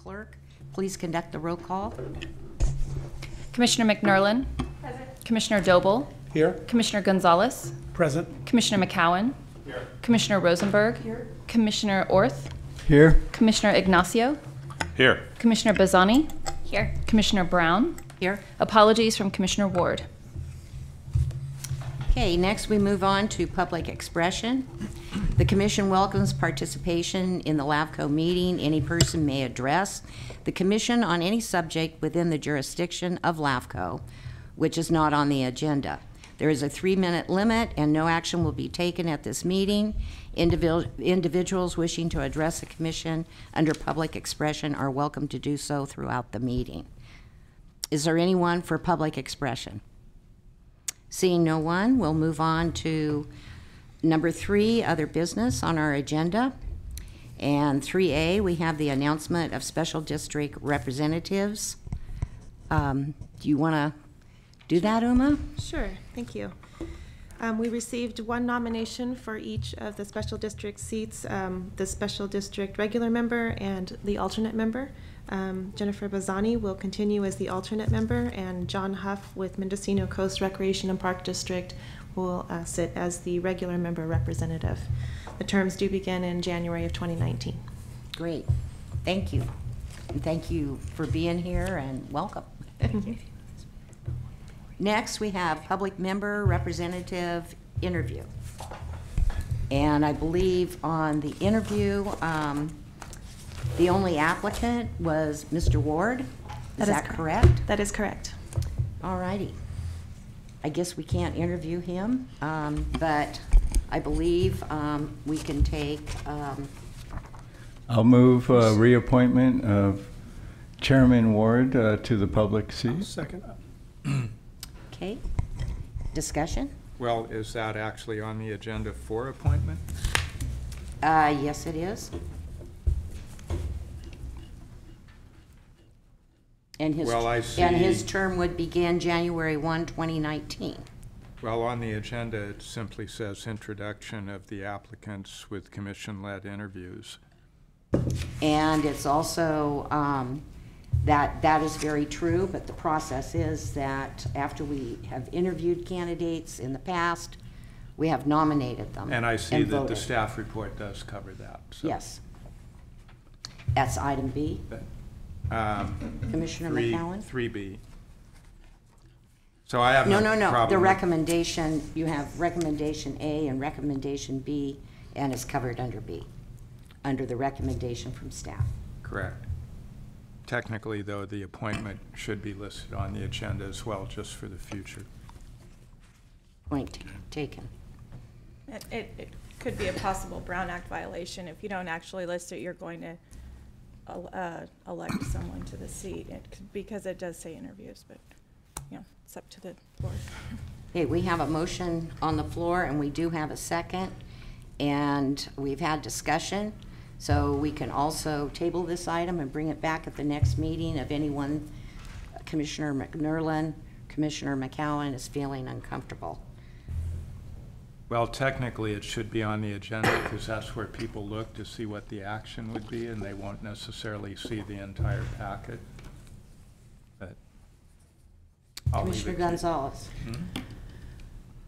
clerk. Please conduct the roll call. Commissioner McNerlin. Present. Commissioner Doble. Here. Commissioner Gonzalez. Present. Commissioner McCowan. Here. Commissioner Rosenberg. Here. Commissioner Orth. Here. Commissioner Ignacio. Here. Commissioner Bazzani. Here. Commissioner Brown. Here. Apologies from Commissioner Ward. Okay, next we move on to public expression. The Commission welcomes participation in the LAFCO meeting. Any person may address the Commission on any subject within the jurisdiction of LAFCO, which is not on the agenda. There is a 3-minute limit and no action will be taken at this meeting. Individuals wishing to address the Commission under public expression are welcome to do so throughout the meeting. Is there anyone for public expression? Seeing no one, we'll move on to number 3, other business on our agenda. And 3A, we have the announcement of special district representatives. Do you want to do that, Uma? Sure, thank you. We received 1 nomination for each of the special district seats, the special district regular member and the alternate member. Jennifer Bazzani will continue as the alternate member, and John Huff with Mendocino Coast Recreation and Park District will sit as the regular member representative. The terms do begin in January of 2019. Great, thank you. And thank you for being here and welcome. Next, we have public member representative interview. And I believe on the interview, the only applicant was Mr. Ward. Is that correct? That is correct. All righty. I guess we can't interview him, but I believe we can take... I'll move reappointment of Chairman Ward to the public seat. Second. Okay. Discussion? Well, is that actually on the agenda for appointment? Yes, it is. And his, well, I see. And his term would begin January 1, 2019. Well, on the agenda, it simply says introduction of the applicants with commission-led interviews. And it's also, that is very true, but the process is that after we have interviewed candidates in the past, we have nominated them. And I see that voted. the staff report does cover that. So. Yes. That's item B. Commissioner McCowan? 3B. So I have No. problem The with- recommendation, you have recommendation A and recommendation B, and it's covered under B, under the recommendation from staff. Correct. Technically, though, the appointment should be listed on the agenda as well, just for the future. Point taken. It could be a possible Brown Act violation. If you don't actually list it, you're going to elect someone to the seat, because it does say interviews, but you know, it's up to the board. Okay, we have a motion on the floor and we do have a second, and we've had discussion, so we can also table this item and bring it back at the next meeting if anyone, Commissioner McNerlin, Commissioner McCowan is feeling uncomfortable. Well, technically, it should be on the agenda because that's where people look to see what the action would be, and they won't necessarily see the entire packet. But I'll leave Commissioner it Gonzalez.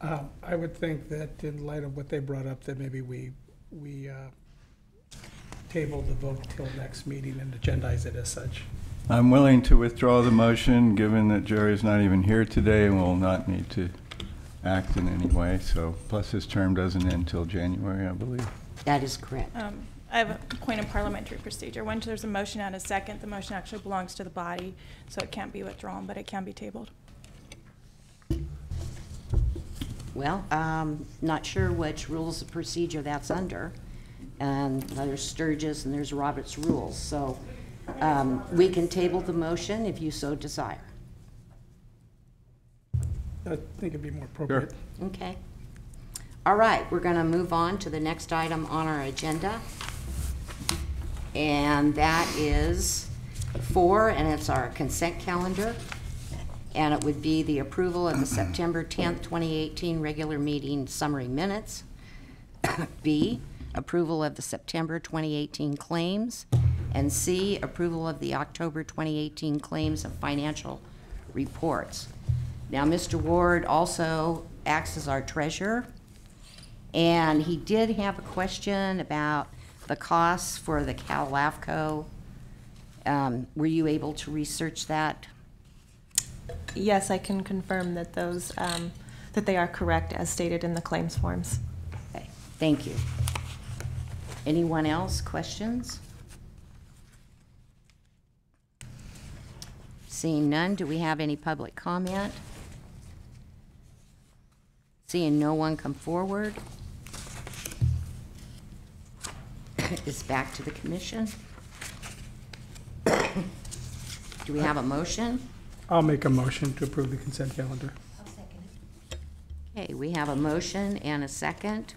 I would think that in light of what they brought up, that maybe we table the vote till next meeting and agendize it as such. I'm willing to withdraw the motion, given that Jerry's not even here today and will not need to act in any way. So, plus his term doesn't end until January, I believe. That is correct. I have a point of parliamentary procedure. Once there's a motion and a second, the motion actually belongs to the body, so it can't be withdrawn, but it can be tabled. Well, not sure which rules of procedure that's under. And there's Sturgis and there's Robert's rules. So we can table the motion if you so desire. I think it'd be more appropriate. Sure. Okay. All right, we're going to move on to the next item on our agenda. And that is 4, and it's our consent calendar. And it would be the approval of the September 10th, 2018 regular meeting summary minutes. B, approval of the September 2018 claims. And C, approval of the October 2018 claims and financial reports. Now, Mr. Ward also acts as our treasurer, and he did have a question about the costs for the CALAFCO. Were you able to research that? Yes, I can confirm that those, that they are correct as stated in the claims forms. Okay, thank you. Anyone else, questions? Seeing none, do we have any public comment? Seeing no one come forward, it's back to the commission. Do we have a motion? I'll make a motion to approve the consent calendar. Okay, we have a motion and a second.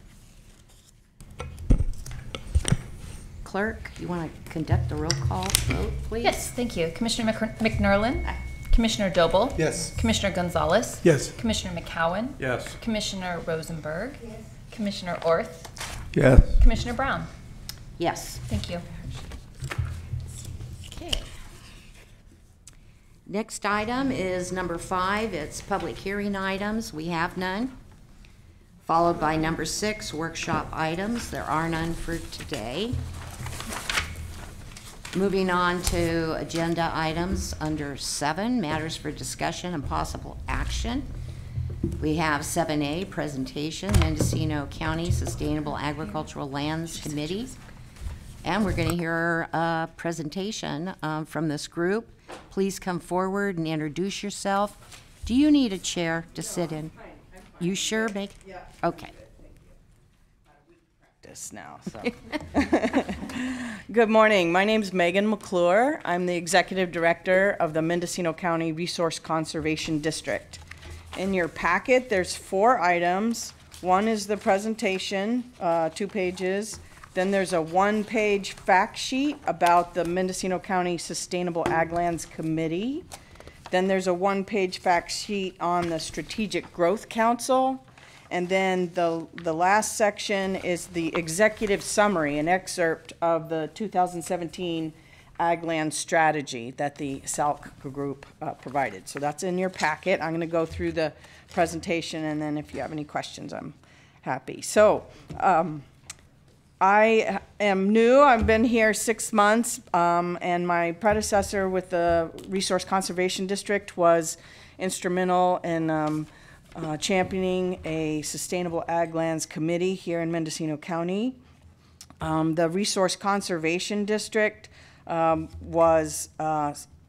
Clerk, you want to conduct the roll call vote, please? Yes, thank you. Commissioner McNerlin? Commissioner Doble? Yes. Commissioner Gonzalez? Yes. Commissioner McCowan? Yes. Commissioner Rosenberg? Commissioner Orth? Yes. Commissioner Brown? Yes. Thank you. Okay. Next item is number 5. It's public hearing items. We have none. Followed by number 6, workshop items. There are none for today. Moving on to agenda items under 7, matters for discussion and possible action. We have 7A, presentation, Mendocino County Sustainable Agricultural Lands Committee. And we're going to hear a presentation from this group. Please come forward and introduce yourself. Do you need a chair to sit in? You sure, Meg? Yeah. Okay. Now, so. Good morning. My name is Megan McClure. I'm the Executive Director of the Mendocino County Resource Conservation District. In your packet, there's 4 items. One is the presentation, 2 pages. Then there's a 1-page fact sheet about the Mendocino County Sustainable Ag Lands Committee. Then there's a 1-page fact sheet on the Strategic Growth Council. And then the last section is the executive summary, an excerpt of the 2017 Ag Land Strategy that the SALC group provided. So that's in your packet. I'm going to go through the presentation, and then if you have any questions, I'm happy. So I am new. I've been here 6 months, and my predecessor with the Resource Conservation District was instrumental in championing a Sustainable Ag Lands Committee here in Mendocino County. The Resource Conservation District was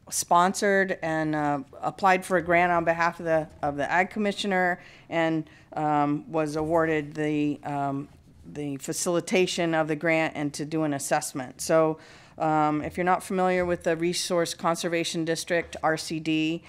sponsored and applied for a grant on behalf of the Ag Commissioner, and was awarded the facilitation of the grant and to do an assessment. So if you're not familiar with the Resource Conservation District, RCD,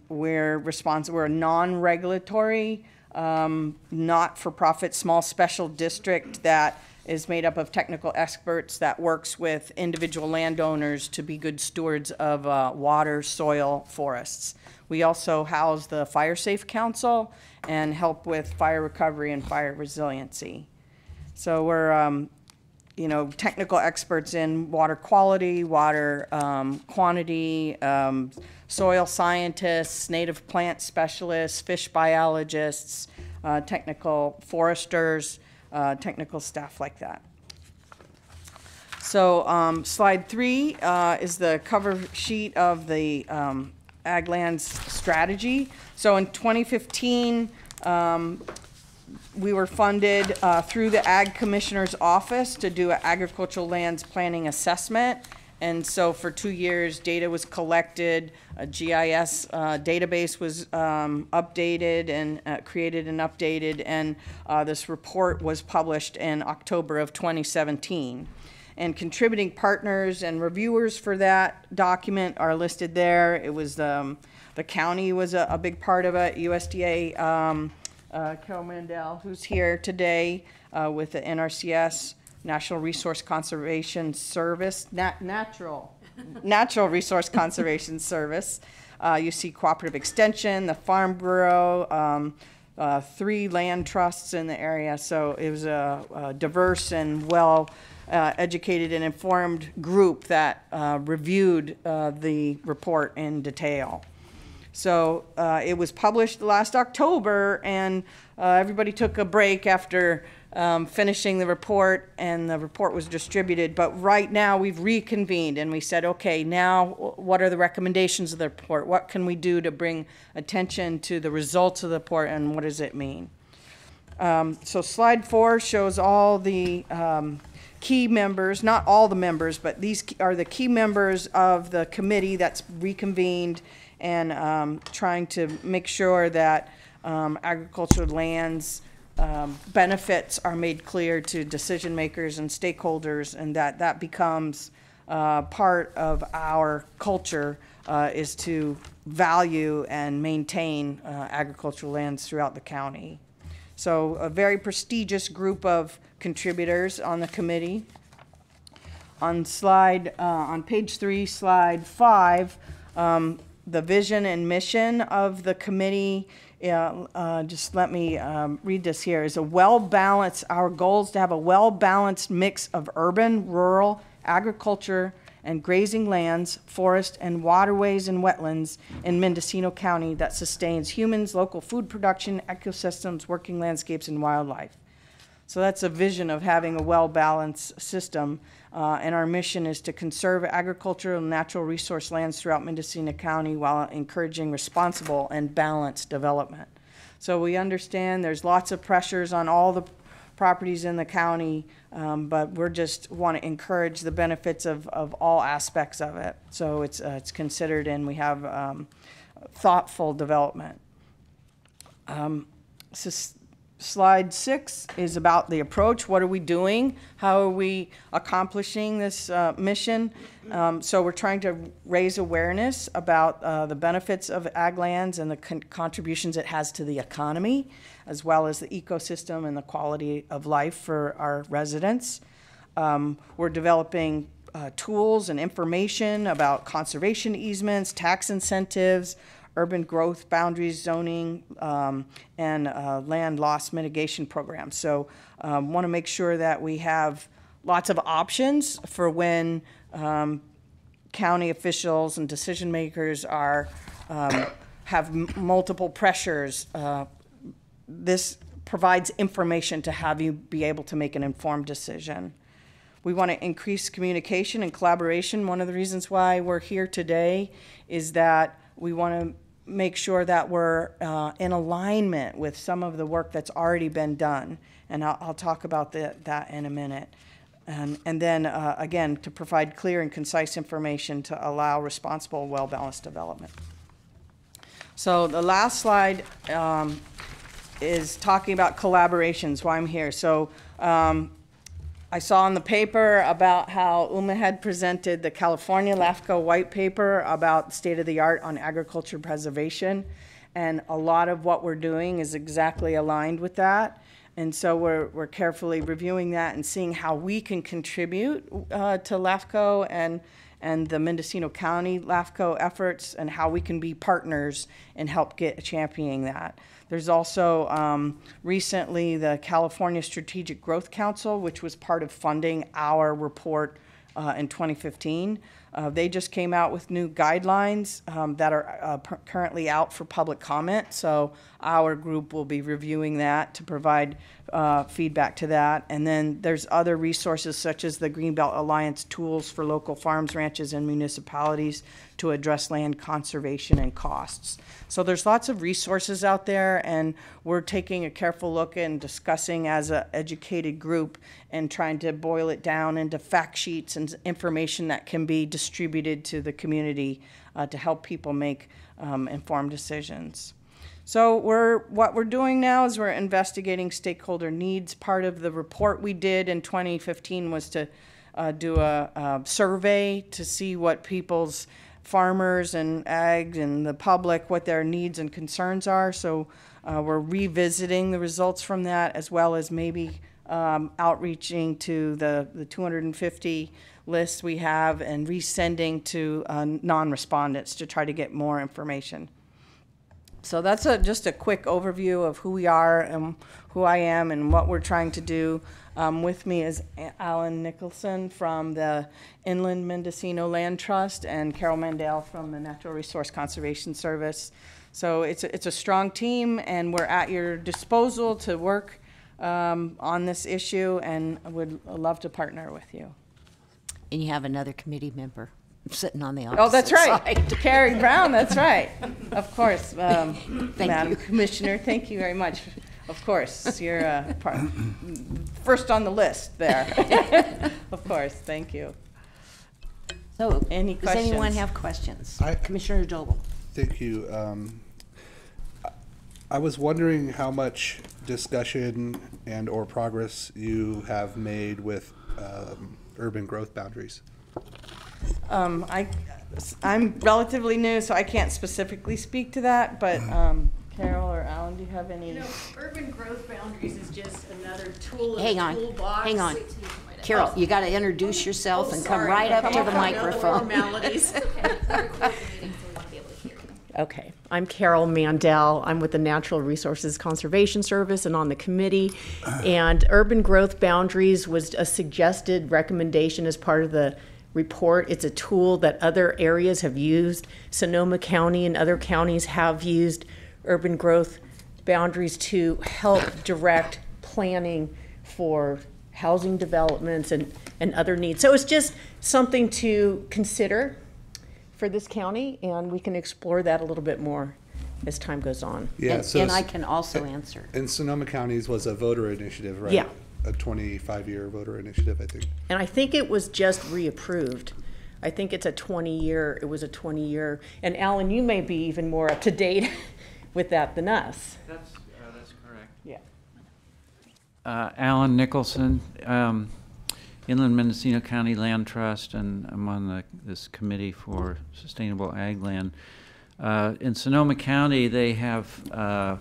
we're a non-regulatory, not-for-profit small special district that is made up of technical experts that works with individual landowners to be good stewards of water, soil, forests. We also house the Fire Safe Council and help with fire recovery and fire resiliency. So we're technical experts in water quality, water quantity, soil scientists, native plant specialists, fish biologists, technical foresters, technical staff like that. So slide 3 is the cover sheet of the Ag Lands Strategy. So in 2015, we were funded through the Ag Commissioner's Office to do an agricultural lands planning assessment. And so for 2 years, data was collected, a GIS database was updated and created and updated, and this report was published in October of 2017. And contributing partners and reviewers for that document are listed there. It was the county was a big part of it, USDA, Carol Mandel, who's here today with the NRCS, National Resource Conservation Service, Natural Resource Conservation Service. You see Cooperative Extension, the Farm Bureau, 3 land trusts in the area. So it was a diverse and well educated and informed group that reviewed the report in detail. So it was published last October, and everybody took a break after finishing the report, and the report was distributed. But right now we've reconvened, and we said, okay, now what are the recommendations of the report? What can we do to bring attention to the results of the report, and what does it mean? So slide 4 shows all the key members, not all the members, but these are the key members of the committee that's reconvened, and trying to make sure that agricultural lands benefits are made clear to decision makers and stakeholders, and that becomes part of our culture, is to value and maintain agricultural lands throughout the county. So a very prestigious group of contributors on the committee. On page 3, slide 5, the vision and mission of the committee, just let me read this here, is a well-balanced, our goal is to have a well-balanced mix of urban, rural, agriculture, and grazing lands, forest, and waterways and wetlands in Mendocino County that sustains humans, local food production, ecosystems, working landscapes, and wildlife. So that's a vision of having a well-balanced system. And our mission is to conserve agricultural and natural resource lands throughout Mendocino County while encouraging responsible and balanced development. So we understand there's lots of pressures on all the properties in the county, but we're just want to encourage the benefits of all aspects of it. So it's considered, and we have thoughtful development. Slide 6 is about the approach. What are we doing? How are we accomplishing this mission? So we're trying to raise awareness about the benefits of ag lands and the contributions it has to the economy, as well as the ecosystem and the quality of life for our residents. We're developing tools and information about conservation easements, tax incentives, urban growth boundaries, zoning, and land loss mitigation programs. So want to make sure that we have lots of options for when county officials and decision makers are have multiple pressures. This provides information to have you be able to make an informed decision. We want to increase communication and collaboration. One of the reasons why we're here today is that we want to make sure that we're in alignment with some of the work that's already been done. And I'll talk about that in a minute. And then, again, to provide clear and concise information to allow responsible, well-balanced development. So the last slide is talking about collaborations, why I'm here. So I saw in the paper about how UMA had presented the California LAFCO white paper about state-of-the-art on agriculture preservation, and a lot of what we're doing is exactly aligned with that. And so we're carefully reviewing that and seeing how we can contribute to LAFCO and the Mendocino County LAFCO efforts, and how we can be partners and help get championing that. There's also recently the California Strategic Growth Council, which was part of funding our report in 2015. They just came out with new guidelines that are currently out for public comment. So our group will be reviewing that to provide feedback to that. And then there's other resources such as the Greenbelt Alliance tools for local farms, ranches, and municipalities to address land conservation and costs. So there's lots of resources out there, and we're taking a careful look and discussing as an educated group and trying to boil it down into fact sheets and information that can be distributed to the community to help people make informed decisions. So what we're doing now is we're investigating stakeholder needs. Part of the report we did in 2015 was to do a survey to see what people's farmers and ag and the public, what their needs and concerns are. So we're revisiting the results from that, as well as maybe outreaching to the 250 lists we have and resending to non-respondents to try to get more information. So that's just a quick overview of who we are and who I am and what we're trying to do. With me is Alan Nicholson from the Inland Mendocino Land Trust and Carol Mandel from the Natural Resource Conservation Service. So it's a strong team, and we're at your disposal to work on this issue, and I would love to partner with you. And you have another committee member sitting on the opposite Oh, that's right. side. Carrie Brown, that's right. Of course, Madam you. Commissioner, thank you very much. Of course, you're first on the list there. Of course, thank you. So, Any does anyone questions? have questions? I- Commissioner Doble. Thank you. I was wondering how much discussion and or progress you have made with urban growth boundaries. I'm relatively new, so I can't specifically speak to that, but Carol or Alan, do you have any? You know, urban growth boundaries is just another tool in Hang the on, toolbox. hang on. Carol, you got to introduce yourself and come right up to the microphone. Formalities. Okay, I'm Carol Mandel. I'm with the Natural Resources Conservation Service and on the committee. And urban growth boundaries was a suggested recommendation as part of the report. It's a tool that other areas have used. Sonoma County and other counties have used urban growth boundaries to help direct planning for housing developments and other needs. So it's just something to consider for this county, and we can explore that a little bit more as time goes on. Yeah, And I can also answer. And Sonoma County's was a voter initiative, right? Yeah. A 25-year voter initiative, I think. And I think it was just reapproved. I think it's a 20-year, it was a 20-year. And Alan, you may be even more up to date with that than us. That's correct. Yeah. Alan Nicholson, Inland Mendocino County Land Trust, and I'm on this committee for sustainable ag land. In Sonoma County, they have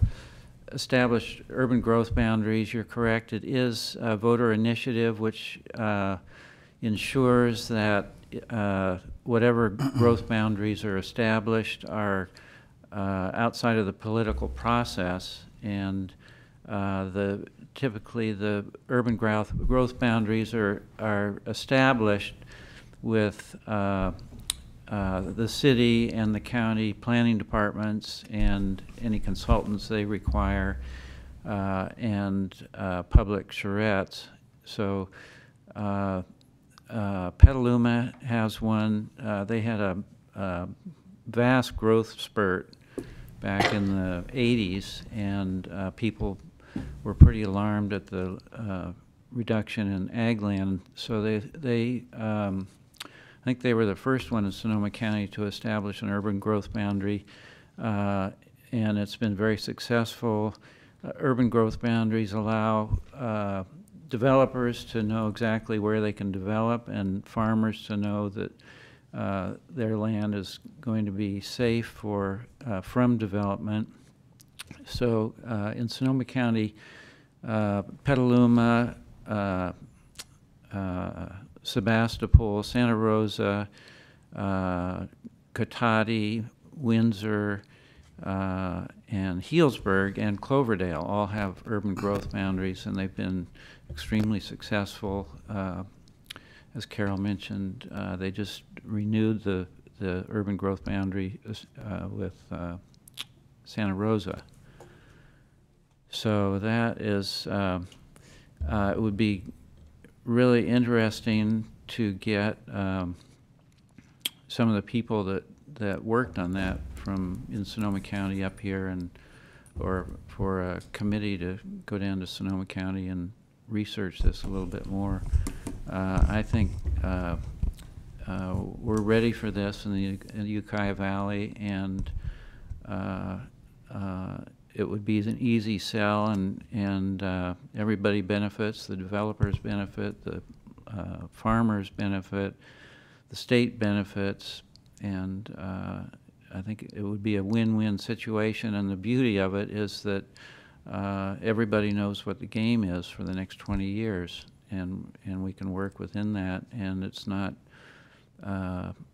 established urban growth boundaries. You're correct. It is a voter initiative which ensures that whatever growth boundaries are established are outside of the political process, and typically the urban growth boundaries are established with the city and the county planning departments and any consultants they require, and public charrettes. So Petaluma has one. They had a vast growth spurt back in the 80s, and people were pretty alarmed at the reduction in ag land. So they I think they were the first one in Sonoma County to establish an urban growth boundary, and it's been very successful. Urban growth boundaries allow developers to know exactly where they can develop, and farmers to know that their land is going to be safe from development. So in Sonoma County, Petaluma, Sebastopol, Santa Rosa, Cotati, Windsor, and Healdsburg and Cloverdale all have urban growth boundaries, and they've been extremely successful. As Carol mentioned, they just renewed the urban growth boundary with Santa Rosa. So that is, it would be really interesting to get some of the people that worked on that from in Sonoma County up here, or for a committee to go down to Sonoma County and research this a little bit more. I think we're ready for this in the Ukiah Valley, and it would be an easy sell, and everybody benefits. The developers benefit, the farmers benefit, the state benefits, and I think it would be a win-win situation. And the beauty of it is that everybody knows what the game is for the next 20 years, and we can work within that, and it's not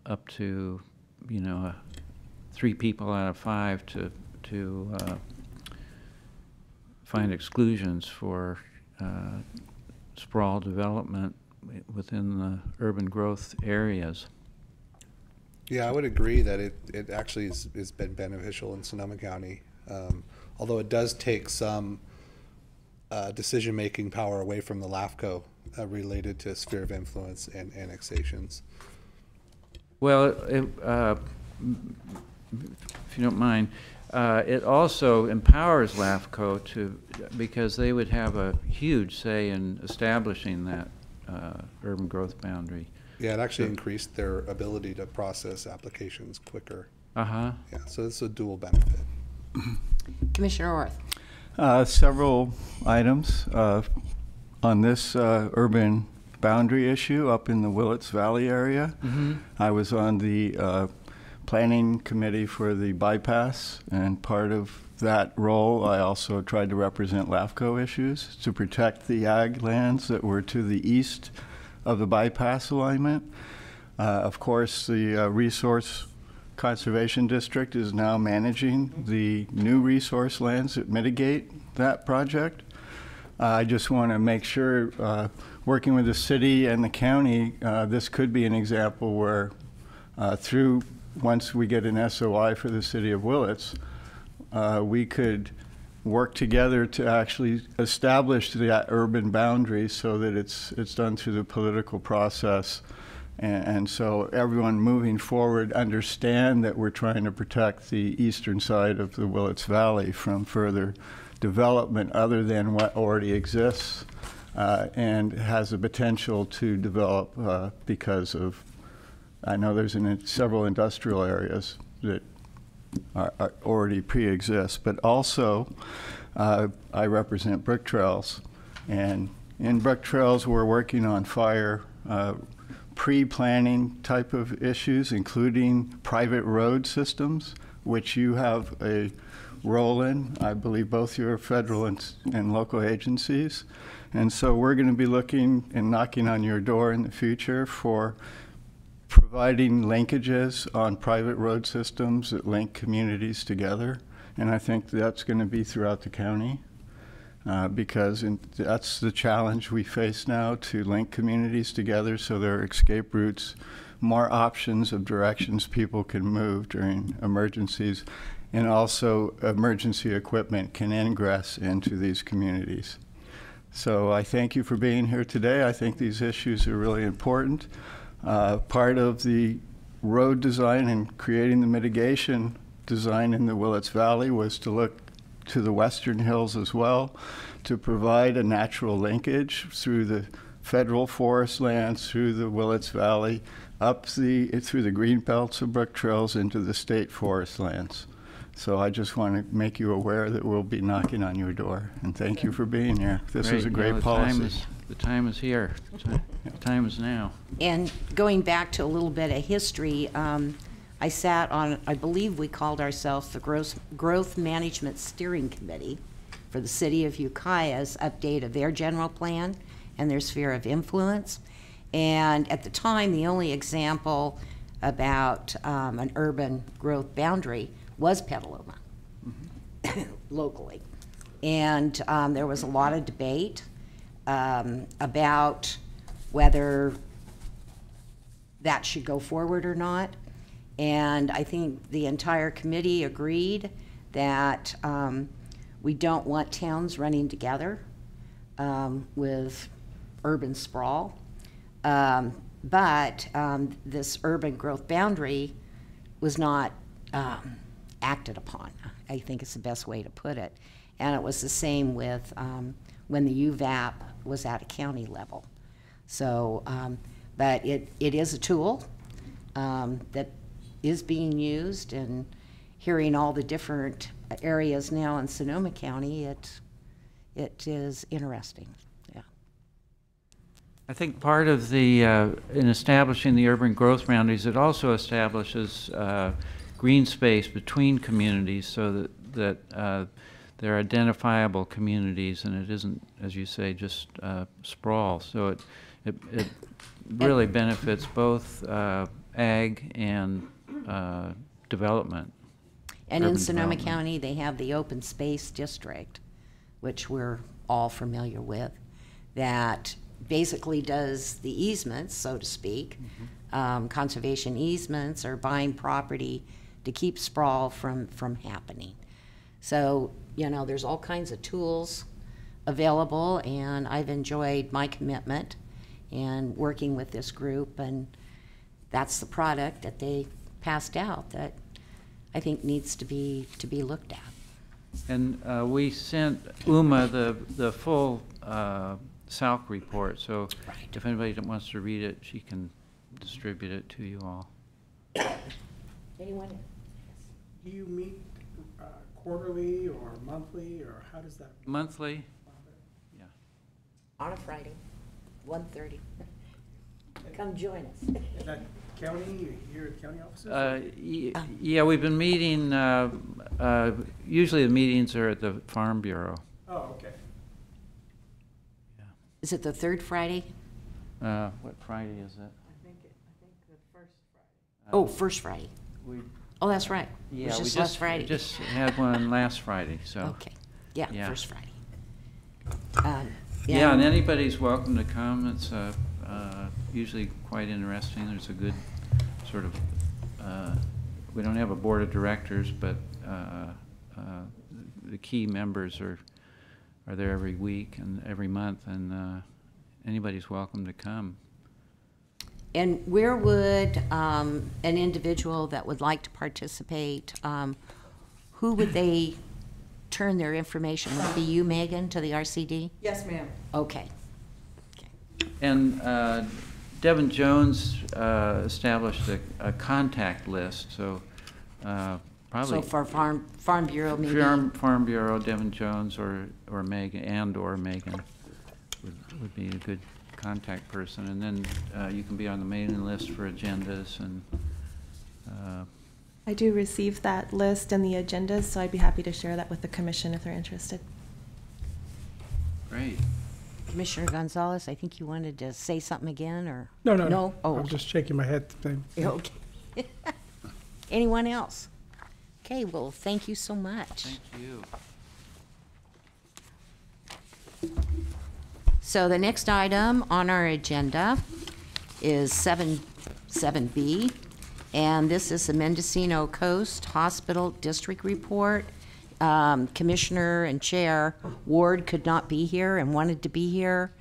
up to 3 people out of 5 to to find exclusions for sprawl development within the urban growth areas. Yeah, I would agree that it actually has been beneficial in Sonoma County, although it does take some decision-making power away from the LAFCO related to sphere of influence and annexations. Well, if you don't mind, it also empowers LAFCO because they would have a huge say in establishing that urban growth boundary. Yeah, it actually increased their ability to process applications quicker. Uh-huh. Yeah, so it's a dual benefit. Commissioner Orth. Several items on this urban boundary issue up in the Willits Valley area. I was on the planning committee for the bypass, and part of that role I also tried to represent LAFCO issues to protect the ag lands that were to the east of the bypass alignment. Of course, the Resource Conservation District is now managing the new resource lands that mitigate that project. I just want to make sure, working with the city and the county, this could be an example where once we get an SOI for the city of Willits, we could work together to actually establish the urban boundary so that it's done through the political process. And so everyone moving forward understand that we're trying to protect the eastern side of the Willits Valley from further development other than what already exists and has the potential to develop because of, I know there's several industrial areas that are already pre-exist, but also I represent Brick Trails, and in Brick Trails we're working on fire pre-planning type of issues, including private road systems, which you have a role in. I believe both your federal and local agencies. And so we're going to be looking and knocking on your door in the future for providing linkages on private road systems that link communities together. And I think that's going to be throughout the county because that's the challenge we face now, to link communities together so there are escape routes, more options of directions people can move during emergencies, and also emergency equipment can ingress into these communities. So I thank you for being here today. I think these issues are really important. Part of the road design and creating the mitigation design in the Willits Valley was to look to the western hills as well, to provide a natural linkage through the federal forest lands, through the Willits Valley, through the green belts of Brick Trails into the state forest lands. So I just want to make you aware that we'll be knocking on your door, and thank you for being here. This is a great policy. The time is here. The time is now. And going back to a little bit of history, I sat on, I believe we called ourselves the Growth Management Steering Committee for the city of Ukiah's update of their general plan and their sphere of influence. And at the time, the only example about an urban growth boundary was Petaluma, locally. And there was a lot of debate about whether that should go forward or not. And I think the entire committee agreed that we don't want towns running together with urban sprawl. But this urban growth boundary was not acted upon, I think is the best way to put it. And it was the same with when the UVAP was at a county level. So, but it is a tool that is being used, and hearing all the different areas now in Sonoma County, it is interesting. Yeah. I think part of the, in establishing the urban growth boundaries, it also establishes green space between communities so that they're identifiable communities, and it isn't, as you say, just sprawl. So it really benefits both ag and development. And in urban Sonoma development. County, they have the Open Space District, which we're all familiar with, that basically does the easements, so to speak, conservation easements, or buying property to keep sprawl from happening. So, you know, there's all kinds of tools available, and I've enjoyed my commitment and working with this group, and that's the product that they passed out that I think needs to be looked at. And we sent UMA the full SALC report, so if anybody that wants to read it, she can distribute it to you all. Anyone? Do you meet quarterly or monthly, or how does that? Monthly? Yeah. On a Friday, 1:30. Come join us. Is that county, here at county offices? Yeah, we've been meeting, usually the meetings are at the Farm Bureau. Oh, okay. Is it the third Friday? What Friday is it? I think the first Friday. Oh, first Friday. We, Oh, that's right. It yeah, was we just last Friday. just had one last Friday, so. Okay, yeah, Yeah. first Friday. Yeah, and anybody's welcome to come. It's usually quite interesting. There's a good sort of, we don't have a board of directors, but the key members are there every week and every month, and anybody's welcome to come. And where would an individual that would like to participate, who would they turn their information? Would it be you, Megan, to the RCD? Yes, ma'am. Okay. And Devin Jones established a contact list, so probably. So for Farm Bureau, maybe? Farm Bureau, Devin Jones, or Megan, Megan would be a good contact person, and then you can be on the mailing list for agendas and. I do receive that list and the agendas, so I'd be happy to share that with the commission if they're interested. Great. Commissioner Gonzalez, I think you wanted to say something again, or? No. No? Oh, I'm okay. just shaking my head. Okay. Anyone else? Okay, well, thank you so much. Thank you. So the next item on our agenda is 7B, and this is the Mendocino Coast Hospital District Report. Commissioner and Chair Ward could not be here and wanted to be here.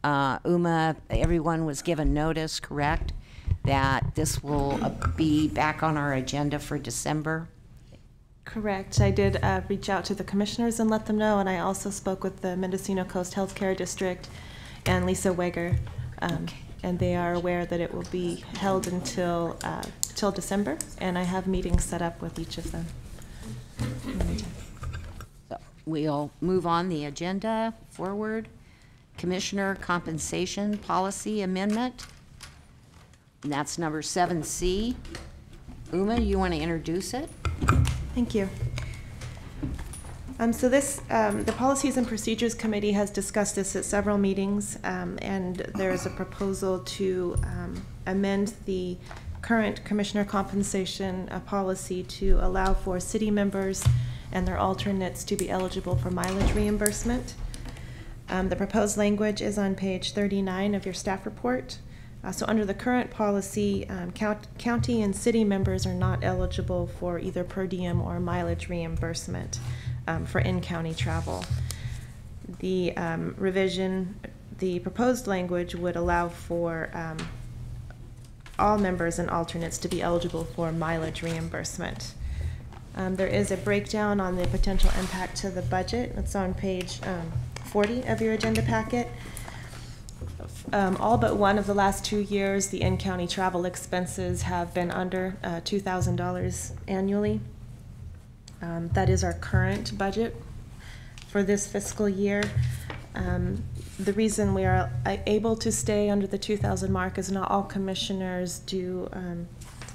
UMA, everyone was given notice, correct, that this will be back on our agenda for December? Correct. I did reach out to the commissioners and let them know, and I also spoke with the Mendocino Coast Healthcare District and Lisa Weger, and they are aware that it will be held until till December, and I have meetings set up with each of them. So we'll move on the agenda forward. Commissioner Compensation Policy Amendment, and that's number 7C. Uma, you want to introduce it? Thank you. So this, the Policies and Procedures Committee has discussed this at several meetings, and there is a proposal to amend the current commissioner compensation policy to allow for city members and their alternates to be eligible for mileage reimbursement. The proposed language is on page 39 of your staff report. So under the current policy, county and city members are not eligible for either per diem or mileage reimbursement for in-county travel. The revision, the proposed language would allow for all members and alternates to be eligible for mileage reimbursement. There is a breakdown on the potential impact to the budget. It's on page 40 of your agenda packet. All but one of the last 2 years, the in-county travel expenses have been under $2,000 annually. That is our current budget for this fiscal year. The reason we are able to stay under the 2,000 mark is not all commissioners do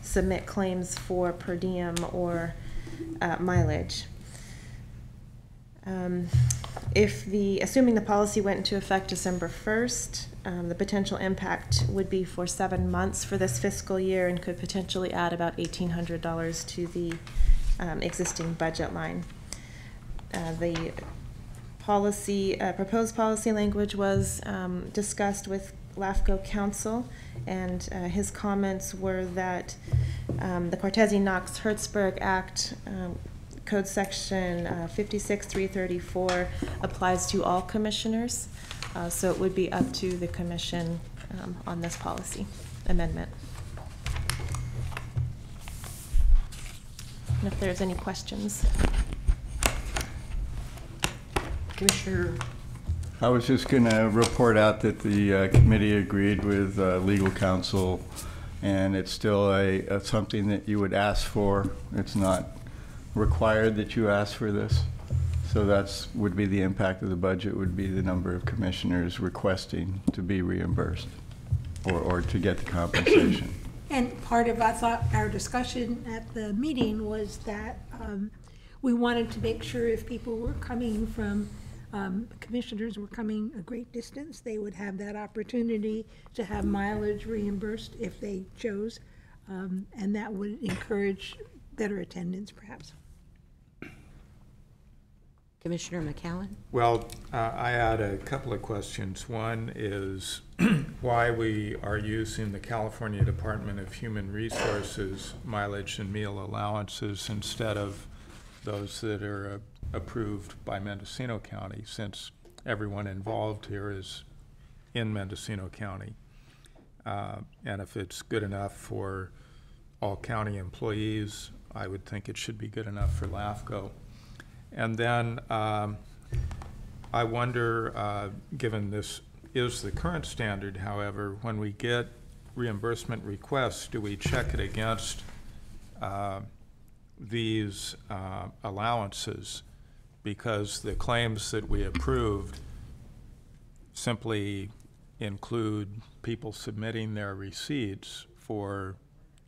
submit claims for per diem or mileage. Assuming the policy went into effect December 1st, the potential impact would be for 7 months for this fiscal year and could potentially add about $1,800 to the existing budget line. The policy, proposed policy language was discussed with LAFCO counsel, and his comments were that the Cortese-Knox-Hertzberg Act, Code Section 56-334, applies to all commissioners, so it would be up to the commission on this policy amendment. And if there's any questions. Commissioner, I was just going to report out that the committee agreed with legal counsel, and it's still something that you would ask for. It's not required that you ask for this. So that's would be the impact of the budget, would be the number of commissioners requesting to be reimbursed or to get the compensation. And part of our discussion at the meeting was that we wanted to make sure if people were coming from, commissioners were coming a great distance, they would have that opportunity to have mileage reimbursed if they chose, and that would encourage better attendance, perhaps. Commissioner McCowan? Well, I had a couple of questions. One is why we are using the California Department of Human Resources mileage and meal allowances instead of those that are approved by Mendocino County, since everyone involved here is in Mendocino County. And if it's good enough for all county employees, I would think it should be good enough for LAFCO. And then I wonder, given this is the current standard, however, when we get reimbursement requests, do we check it against these allowances? Because the claims that we approved simply include people submitting their receipts for,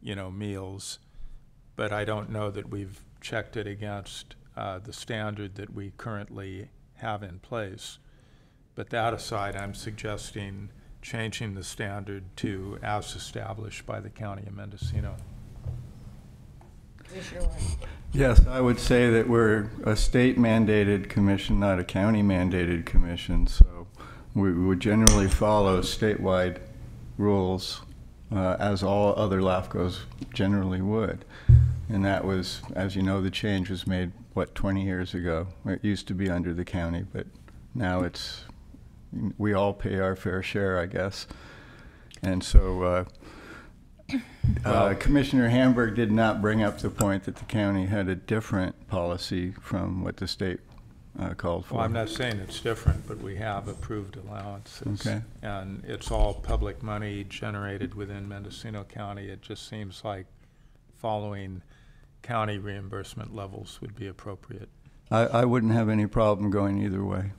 meals, but I don't know that we've checked it against the standard that we currently have in place. But that aside, I'm suggesting changing the standard to as established by the County of Mendocino. Yes, I would say that we're a state-mandated commission, not a county-mandated commission, so we would generally follow statewide rules as all other LAFCOs generally would. And that was, as you know, the change was made, 20 years ago. It used to be under the county, but now we all pay our fair share, I guess. And so Commissioner Hamburg did not bring up the point that the county had a different policy from what the state called for. Well, I'm not saying it's different, but we have approved allowances. Okay. And it's all public money generated within Mendocino County. It just seems like following county reimbursement levels would be appropriate. I wouldn't have any problem going either way.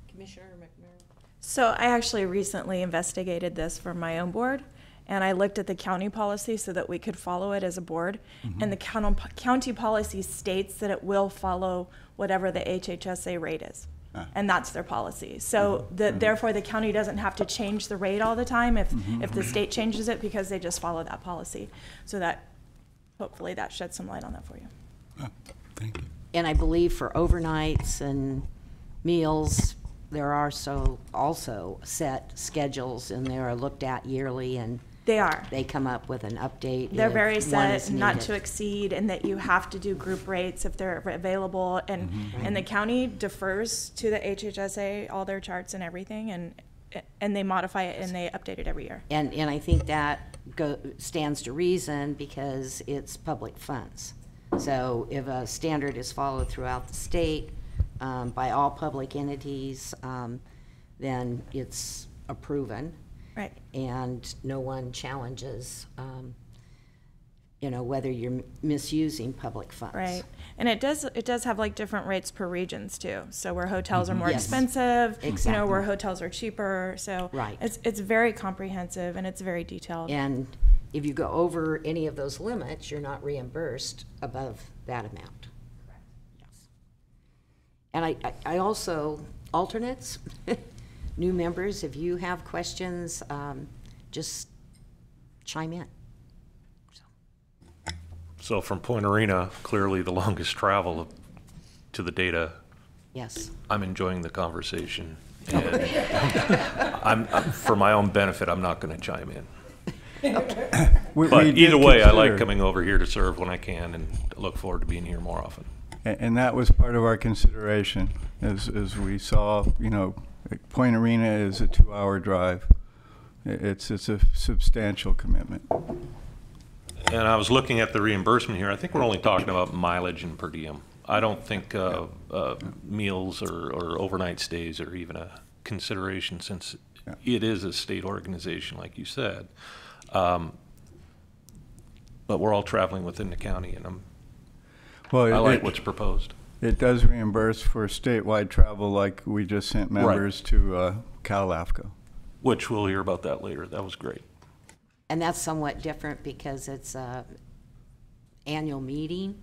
Commissioner McNerney? So I actually recently investigated this for my own board, and I looked at the county policy so that we could follow it as a board. Mm-hmm. And the county policy states that it will follow whatever the HHSA rate is. And that's their policy. So therefore the county doesn't have to change the rate all the time if the state changes it, because they just follow that policy. So that hopefully that sheds some light on that for you. Thank you. And I believe for overnights and meals, there are also set schedules, and they are looked at yearly, and they come up with an update. They're very set, not to exceed, and that you have to do group rates if they're available. And and the county defers to the HHSA, all their charts and everything, and they modify it and they update it every year. And I think that stands to reason because it's public funds. So if a standard is followed throughout the state by all public entities, then it's proven. Right. And no one challenges, whether you're misusing public funds. Right. And it does have like different rates per regions too. So where hotels are more expensive, exactly. Where hotels are cheaper. So it's very comprehensive and it's very detailed. And if you go over any of those limits, you're not reimbursed above that amount. Correct. Yes. And I also, alternates, new members, if you have questions, just chime in. So from Point Arena, clearly the longest travel to the data. Yes. I'm enjoying the conversation. And for my own benefit, I'm not going to chime in. But either way, I like coming over here to serve when I can, and look forward to being here more often. And that was part of our consideration, as we saw, you know, Point Arena is a 2-hour drive. It's a substantial commitment. And I was looking at the reimbursement here. I think we're only talking about mileage and per diem. I don't think meals or overnight stays are even a consideration, since it is a state organization, like you said. But we're all traveling within the county, and I like what's proposed. It does reimburse for statewide travel, like we just sent members to CALAFCO. Which we'll hear about that later. That was great. And that's somewhat different because it's a annual meeting,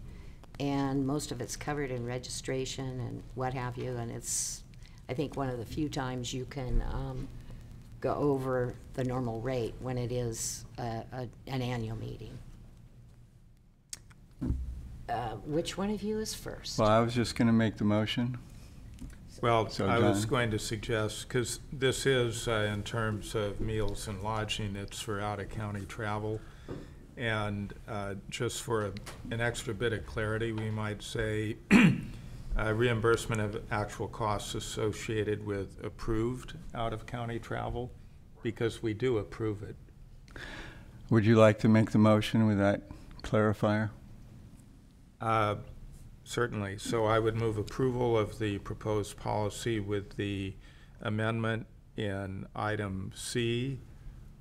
and most of it's covered in registration and what have you, and it's, I think, one of the few times you can go over the normal rate when it is an annual meeting. Which one of you is first? Well, I was just going to make the motion. Well, So I was John? going to suggest, because this is in terms of meals and lodging, it's for out-of-county travel. And just for an extra bit of clarity, we might say reimbursement of actual costs associated with approved out-of-county travel, because we do approve it. Would you like to make the motion with that clarifier? Certainly. So I would move approval of the proposed policy with the amendment in item C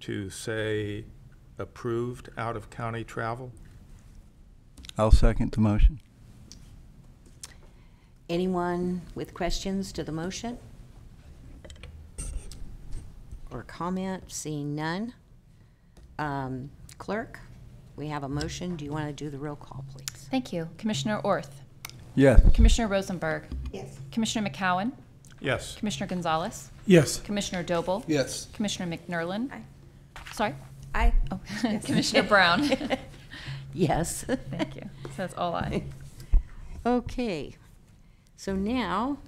to say approved out-of-county travel. I'll second the motion. Anyone with questions to the motion? Or comment? Seeing none. Clerk, we have a motion. Do you want to do the roll call, please? Thank you. Commissioner Orth? Yes. Commissioner Rosenberg? Yes. Commissioner McCowan? Yes. Commissioner Gonzalez? Yes. Commissioner Doble? Yes. Commissioner McNerlin? Aye. Sorry? Aye. Oh, Commissioner Brown? Yes. Thank you. So that's all aye. Okay. So now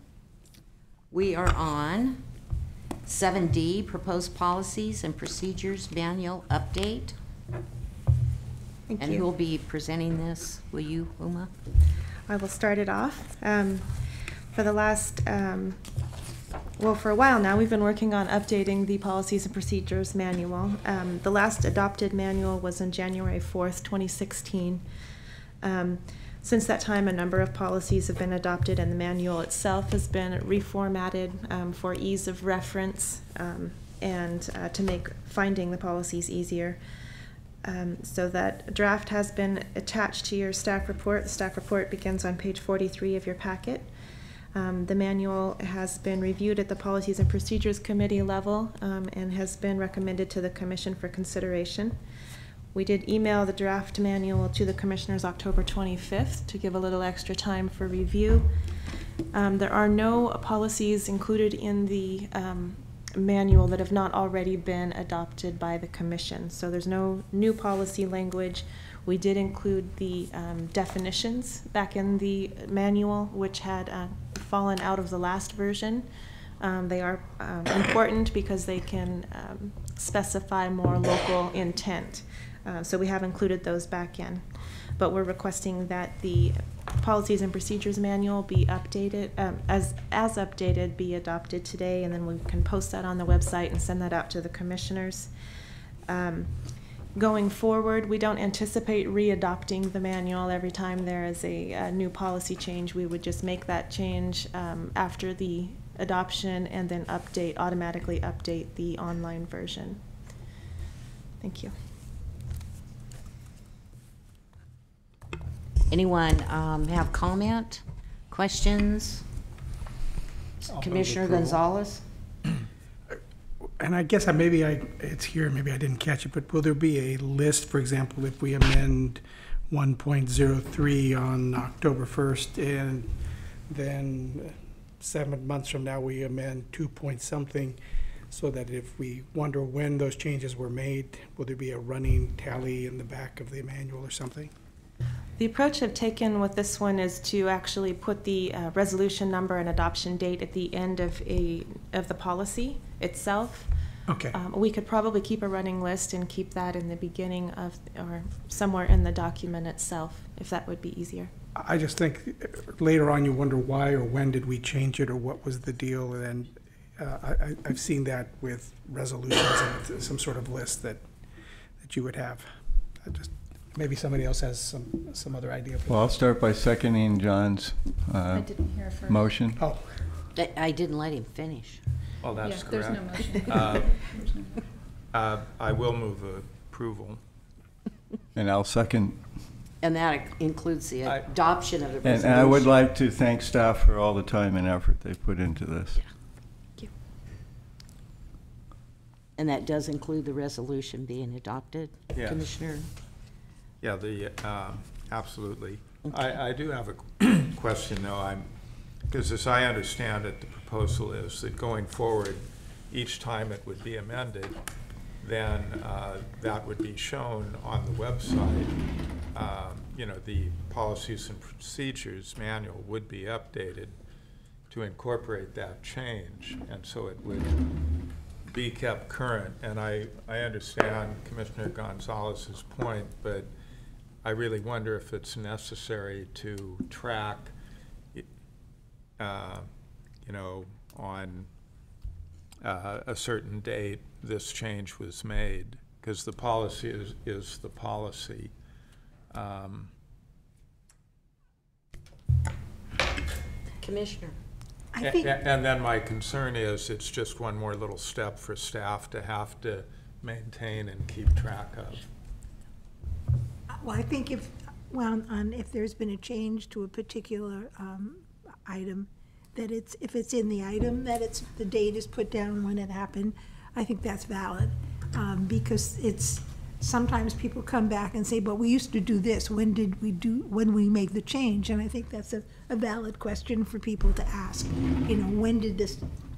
we are on 7D, Proposed Policies and Procedures Manual Update. Thank And you. who will be presenting this? Will you, Uma? I will start it off. For the last, well, for a while now, we've been working on updating the Policies and Procedures Manual. The last adopted manual was on January 4th, 2016. Since that time, a number of policies have been adopted, and the manual itself has been reformatted for ease of reference and to make finding the policies easier. So that draft has been attached to your staff report. The staff report begins on page 43 of your packet. The manual has been reviewed at the Policies and Procedures Committee level and has been recommended to the Commission for consideration. We did email the draft manual to the Commissioners October 25th to give a little extra time for review. There are no policies included in the manual that have not already been adopted by the Commission. So there's no new policy language. We did include the definitions back in the manual, which had fallen out of the last version. They are important because they can specify more local intent. So we have included those back in. But we're requesting that the Policies and Procedures Manual be updated, as updated, be adopted today, and then we can post that on the website and send that out to the commissioners. Going forward, we don't anticipate re-adopting the manual every time there is a new policy change. We would just make that change after the adoption and then automatically update the online version. Thank you. Anyone have comment, questions? Commissioner Gonzalez? And I guess it's here, maybe I didn't catch it, but will there be a list, for example, if we amend 1.03 on October 1st and then 7 months from now we amend 2 point something, so that if we wonder when those changes were made, will there be a running tally in the back of the manual or something? The approach I've taken with this one is to actually put the resolution number and adoption date at the end of the policy itself. Okay. We could probably keep a running list and keep that in the beginning of, or somewhere in the document itself, if that would be easier. I just think later on you wonder why or when did we change it or what was the deal, and I've seen that with resolutions and some sort of list that you would have. Maybe somebody else has some other idea. Well, I'll start by seconding John's I didn't hear first. motion. Oh, I didn't let him finish. Well, that's Yeah, correct. there's no motion. There's no motion. I will move approval. And I'll second. And that includes the I- adoption of the And resolution. I would like to thank staff for all the time and effort they put into this. Thank you. And that does include the resolution being adopted, Yes. Commissioner? Yeah, absolutely. Okay. I do have a question, though. Because as I understand it, the proposal is that going forward, each time it would be amended, then that would be shown on the website. The policies and procedures manual would be updated to incorporate that change, and so it would be kept current. And I understand Commissioner Gonzalez's point, but I really wonder if it's necessary to track, on a certain date this change was made, because the policy is the policy. Commissioner? I think, And then my concern is it's just one more little step for staff to have to maintain and keep track of. well, I think if there's been a change to a particular item, that if it's in the item, that the date is put down when it happened, I think that's valid. Because sometimes people come back and say, but we used to do this, when we make the change? And I think that's a valid question for people to ask. When did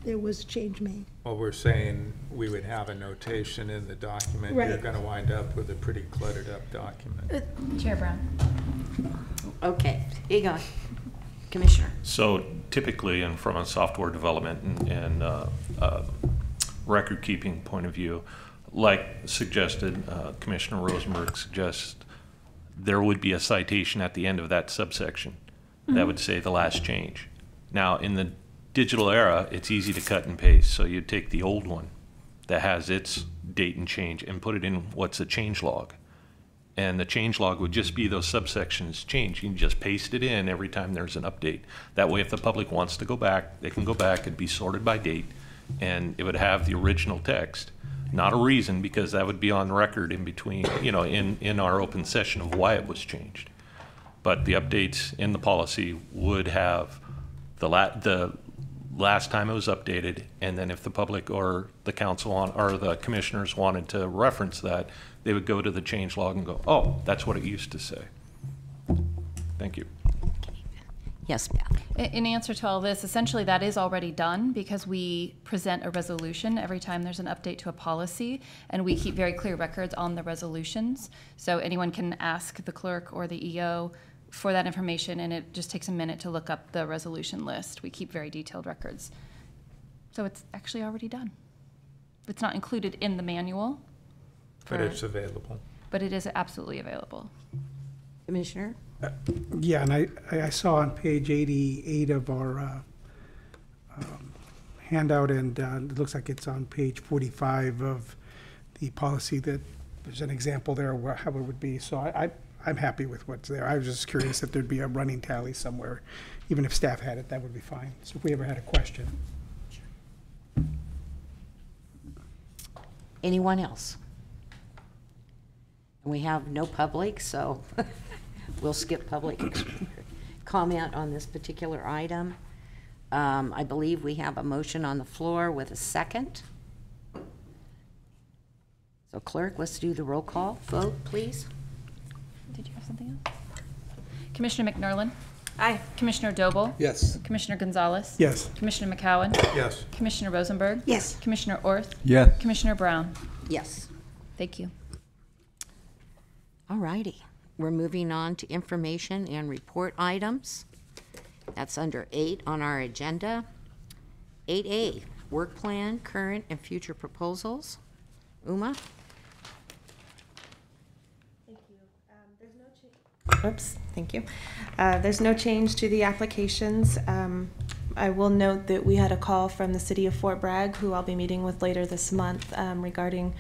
there was a change made? Well, we're saying we would have a notation in the document. Right. You're gonna wind up with a pretty cluttered up document. Chair Brown. Okay, Egon, Commissioner. So typically, and from a software development and record-keeping point of view, like suggested, Commissioner Rosenberg suggests there would be a citation at the end of that subsection that would say the last change. Now, in the digital era, it's easy to cut and paste. So you take the old one that has its date and change and put it in what's a change log. And the change log would just be those subsections change. You can just paste it in every time there's an update. That way, if the public wants to go back, they can go back. It'd be sorted by date, and it would have the original text. Not a reason, because that would be on record in between, in our open session of why it was changed. But the updates in the policy would have the last time it was updated, and then if the public or the council or the commissioners wanted to reference that, they would go to the change log and go, oh, that's what it used to say. Thank you. Yes, Beth. In answer to all this, essentially that is already done because we present a resolution every time there's an update to a policy, and we keep very clear records on the resolutions. So anyone can ask the clerk or the EO for that information, and it just takes a minute to look up the resolution list. We keep very detailed records. So it's actually already done. It's not included in the manual. But it's available. But it is absolutely available. Commissioner? yeah, and I saw on page 88 of our handout, and it looks like it's on page 45 of the policy, that there's an example there of how it would be. So I'm happy with what's there. I was just curious if there'd be a running tally somewhere. Even if staff had it, that would be fine. So if we ever had a question. Anyone else? And we have no public, so we'll skip public comment on this particular item. I believe we have a motion on the floor with a second. So clerk, let's do the roll call vote, please. Did you have something else? Commissioner McNerlin? Aye. Commissioner Doble? Yes. Commissioner Gonzalez? Yes. Commissioner McCowan? Yes. Commissioner Rosenberg? Yes. Commissioner Orth? Yes. Commissioner Brown? Yes. Thank you. All righty. we're moving on to information and report items. That's under 8 on our agenda. 8A, work plan, current and future proposals. Uma? Thank you. Oops, thank you. There's no change to the applications. I will note that we had a call from the city of Fort Bragg, who I'll be meeting with later this month, regarding,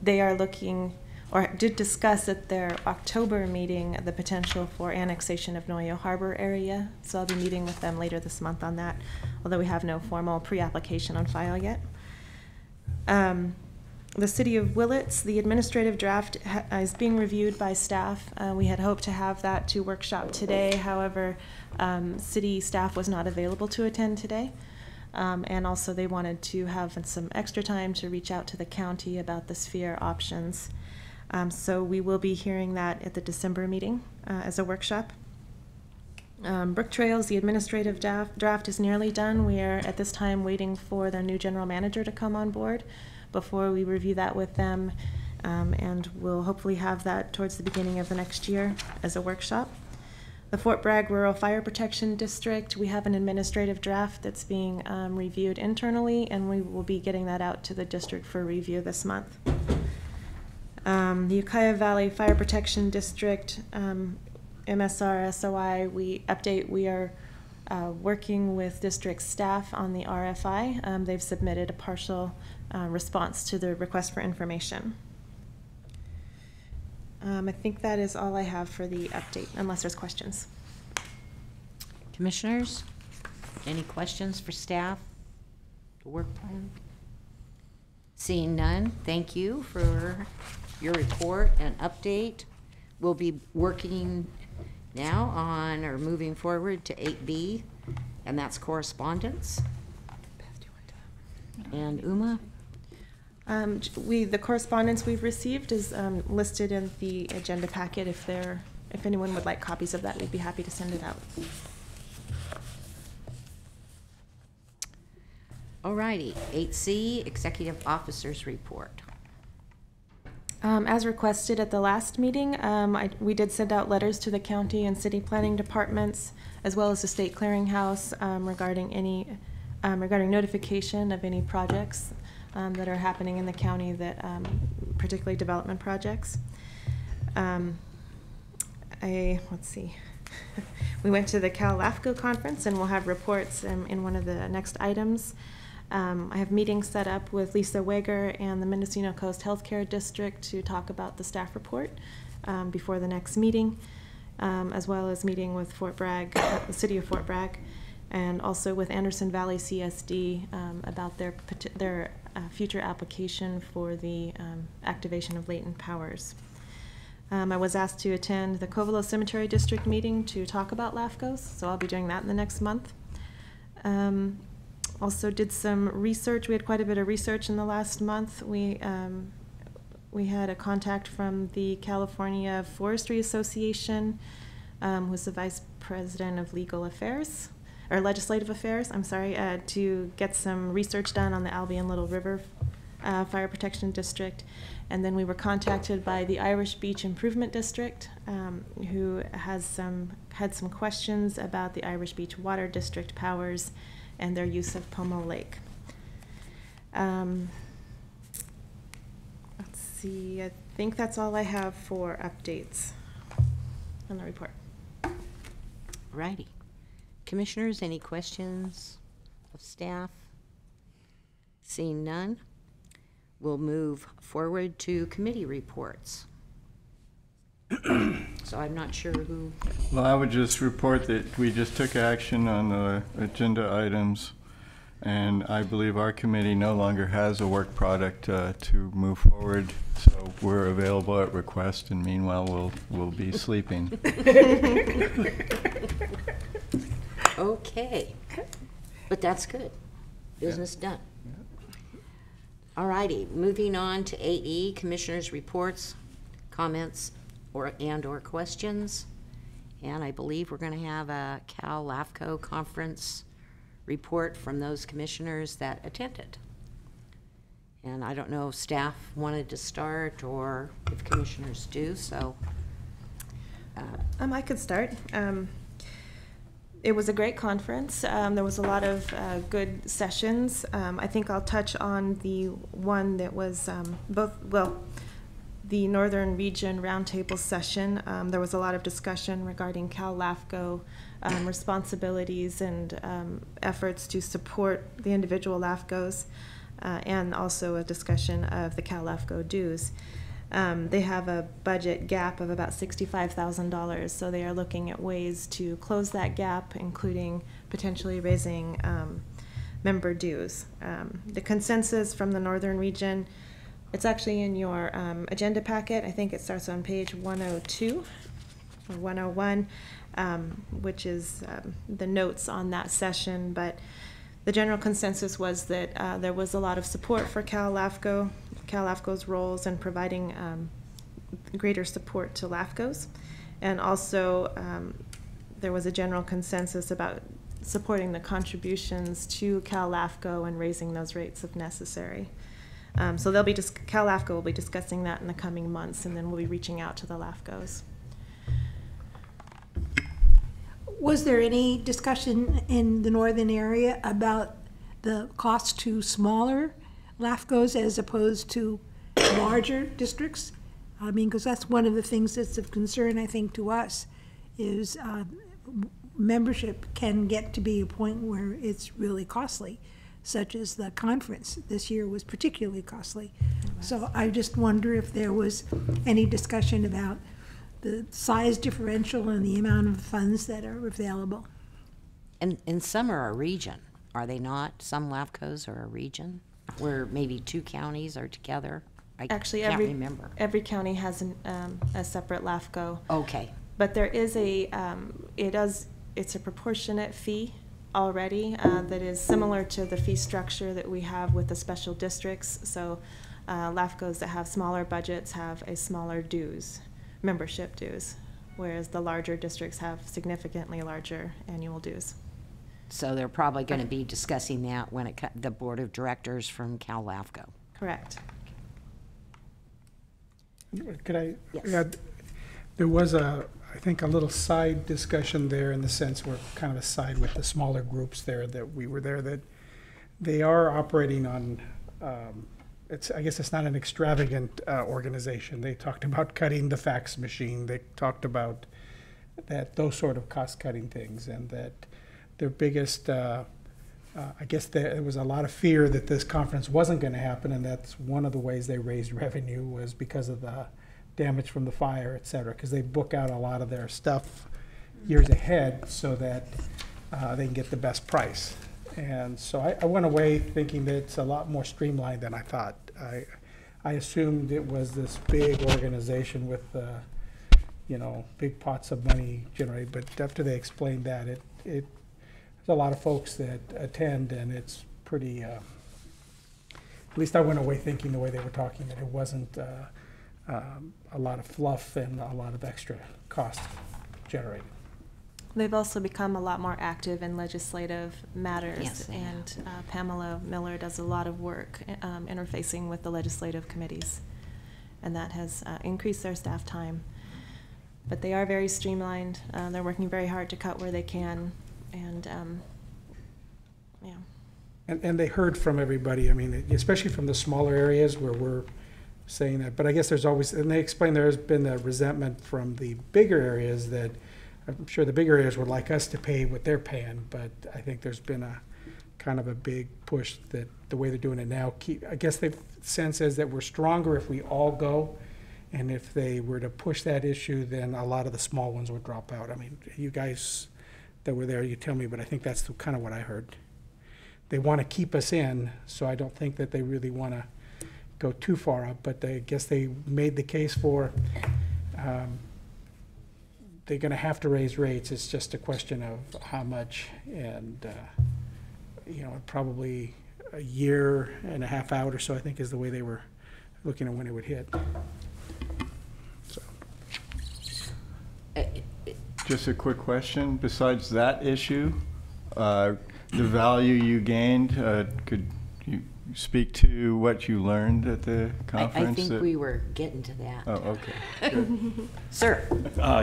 they are looking, or did discuss at their October meeting, the potential for annexation of Noyo Harbor area. So I'll be meeting with them later this month on that, although we have no formal pre-application on file yet. The city of Willits, the administrative draft is being reviewed by staff. We had hoped to have that to workshop today. However, city staff was not available to attend today. And also they wanted to have some extra time to reach out to the county about the sphere options. So we will be hearing that at the December meeting as a workshop. Brook Trails, the administrative draft is nearly done. We are at this time waiting for their new general manager to come on board before we review that with them, and we'll hopefully have that towards the beginning of the next year as a workshop. The Fort Bragg Rural Fire Protection District, we have an administrative draft that's being reviewed internally, and we will be getting that out to the district for review this month. The Ukiah Valley Fire Protection District, MSR, SOI, we are working with district staff on the RFI. They've submitted a partial response to the request for information. I think that is all I have for the update, unless there's questions. Commissioners, any questions for staff? The work plan? Seeing none, thank you for your report and update. We'll be working now on, or moving forward to 8B, and that's correspondence. And Uma? The correspondence we've received is listed in the agenda packet. If anyone would like copies of that, we'd be happy to send it out. Alrighty, 8C, Executive Officers Report. As requested at the last meeting, we did send out letters to the county and city planning departments, as well as the state clearinghouse, regarding notification of any projects that are happening in the county, that particularly development projects. Let's see. We went to the CALAFCO conference, and we'll have reports in one of the next items. I have meetings set up with Lisa Wager and the Mendocino Coast Healthcare District to talk about the staff report before the next meeting, as well as meeting with Fort Bragg, the city of Fort Bragg, and also with Anderson Valley CSD about their future application for the activation of latent powers. I was asked to attend the Covelo Cemetery District meeting to talk about LAFCOs, so I'll be doing that in the next month. Also did some research. We had quite a bit of research in the last month. We had a contact from the California Forestry Association, who's the Vice President of Legal Affairs, or Legislative Affairs, I'm sorry, to get some research done on the Albion Little River Fire Protection District. And then we were contacted by the Irish Beach Improvement District, who had some questions about the Irish Beach Water District powers and their use of Pomo Lake. Let's see, I think that's all I have for updates on the report. Righty. Commissioners, any questions of staff? Seeing none, we'll move forward to committee reports. So I'm not sure who. Well, I would just report that we just took action on the agenda items, and I believe our committee no longer has a work product to move forward, so we're available at request, and meanwhile we'll be sleeping. Okay, but that's good. Business done. All righty, moving on to 8E, Commissioners' reports, comments, or questions. And I believe we're going to have a CALAFCO conference report from those commissioners that attended. And I don't know if staff wanted to start or if commissioners do, so I could start. It was a great conference. There was a lot of good sessions. I think I'll touch on the one that was the Northern Region Roundtable session. There was a lot of discussion regarding CALAFCO responsibilities and efforts to support the individual LAFCOs, and also a discussion of the CALAFCO dues. They have a budget gap of about $65,000, so they are looking at ways to close that gap, including potentially raising member dues. The consensus from the Northern Region, it's actually in your agenda packet. I think it starts on page 102 or 101, which is the notes on that session, but the general consensus was that there was a lot of support for CALAFCO's roles in providing greater support to LAFCOs. And also there was a general consensus about supporting the contributions to CALAFCO and raising those rates if necessary. So CALAFCO will be discussing that in the coming months, and then we'll be reaching out to the LAFCOs. Was there any discussion in the northern area about the cost to smaller LAFCOs as opposed to larger districts? I mean, because that's one of the things that's of concern, I think, to us, is membership can get to be a point where it's really costly, such as the conference this year was particularly costly. So I just wonder if there was any discussion about the size differential and the amount of funds that are available. And some are a region, are they not? Some LAFCOs are a region, where maybe two counties are together? Actually, can't remember. Every county has a separate LAFCO. Okay. But there is it's a proportionate fee already that is similar to the fee structure that we have with the special districts. So LAFCOs that have smaller budgets have a smaller membership dues, whereas the larger districts have significantly larger annual dues. So they're probably going to be discussing that when the board of directors from CALAFCO. Correct. Could I? Yes. Yeah, there was I think a little side discussion there, in the sense we're kind of aside with the smaller groups there that we were there, that they are operating on, I guess it's not an extravagant organization. They talked about cutting the fax machine. They talked about those sort of cost-cutting things, and that their biggest, I guess there was a lot of fear that this conference wasn't going to happen, and that's one of the ways they raised revenue was because of the damage from the fire, et cetera, because they book out a lot of their stuff years ahead so that they can get the best price. And so I went away thinking that it's a lot more streamlined than I thought. I assumed it was this big organization with, big pots of money generated, but after they explained that, there's a lot of folks that attend, and it's pretty, at least I went away thinking the way they were talking, that it wasn't a lot of fluff and a lot of extra cost generated. They've also become a lot more active in legislative matters, Yes, and Pamela Miller does a lot of work interfacing with the legislative committees, and that has increased their staff time. But they are very streamlined. They're working very hard to cut where they can, and yeah. And they heard from everybody, I mean, especially from the smaller areas where we're saying that. But I guess there's always, and they explained there's been a resentment from the bigger areas that I'm sure the bigger areas would like us to pay what they're paying, but I think there's been a kind of a big push that the way they're doing it now, I guess the sense is that we're stronger if we all go, and if they were to push that issue, then a lot of the small ones would drop out. I mean, you guys that were there, you tell me, but I think that's kind of what I heard. They want to keep us in, so I don't think that they really want to go too far up, but I guess they made the case for they're going to have to raise rates. It's just a question of how much, and probably a year and a half out or so, I think, is the way they were looking at when it would hit. So. Just a quick question. Besides that issue, the value you gained, could you speak to what you learned at the conference? I think we were getting to that. Oh, okay. Good. Sir?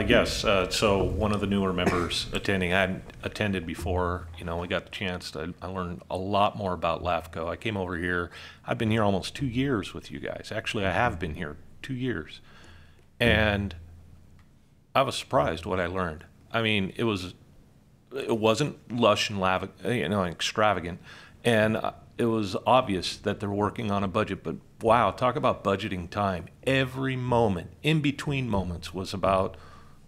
Yes, so one of the newer members attending, I hadn't attended before, you know, we got the chance to, I learned a lot more about LAFCO. I came over here, I've been here almost 2 years with you guys. Actually, I have been here 2 years. And I was surprised what I learned. I mean, it wasn't lush and extravagant. And it was obvious that they're working on a budget, but wow, talk about budgeting time. Every moment, in between moments, was about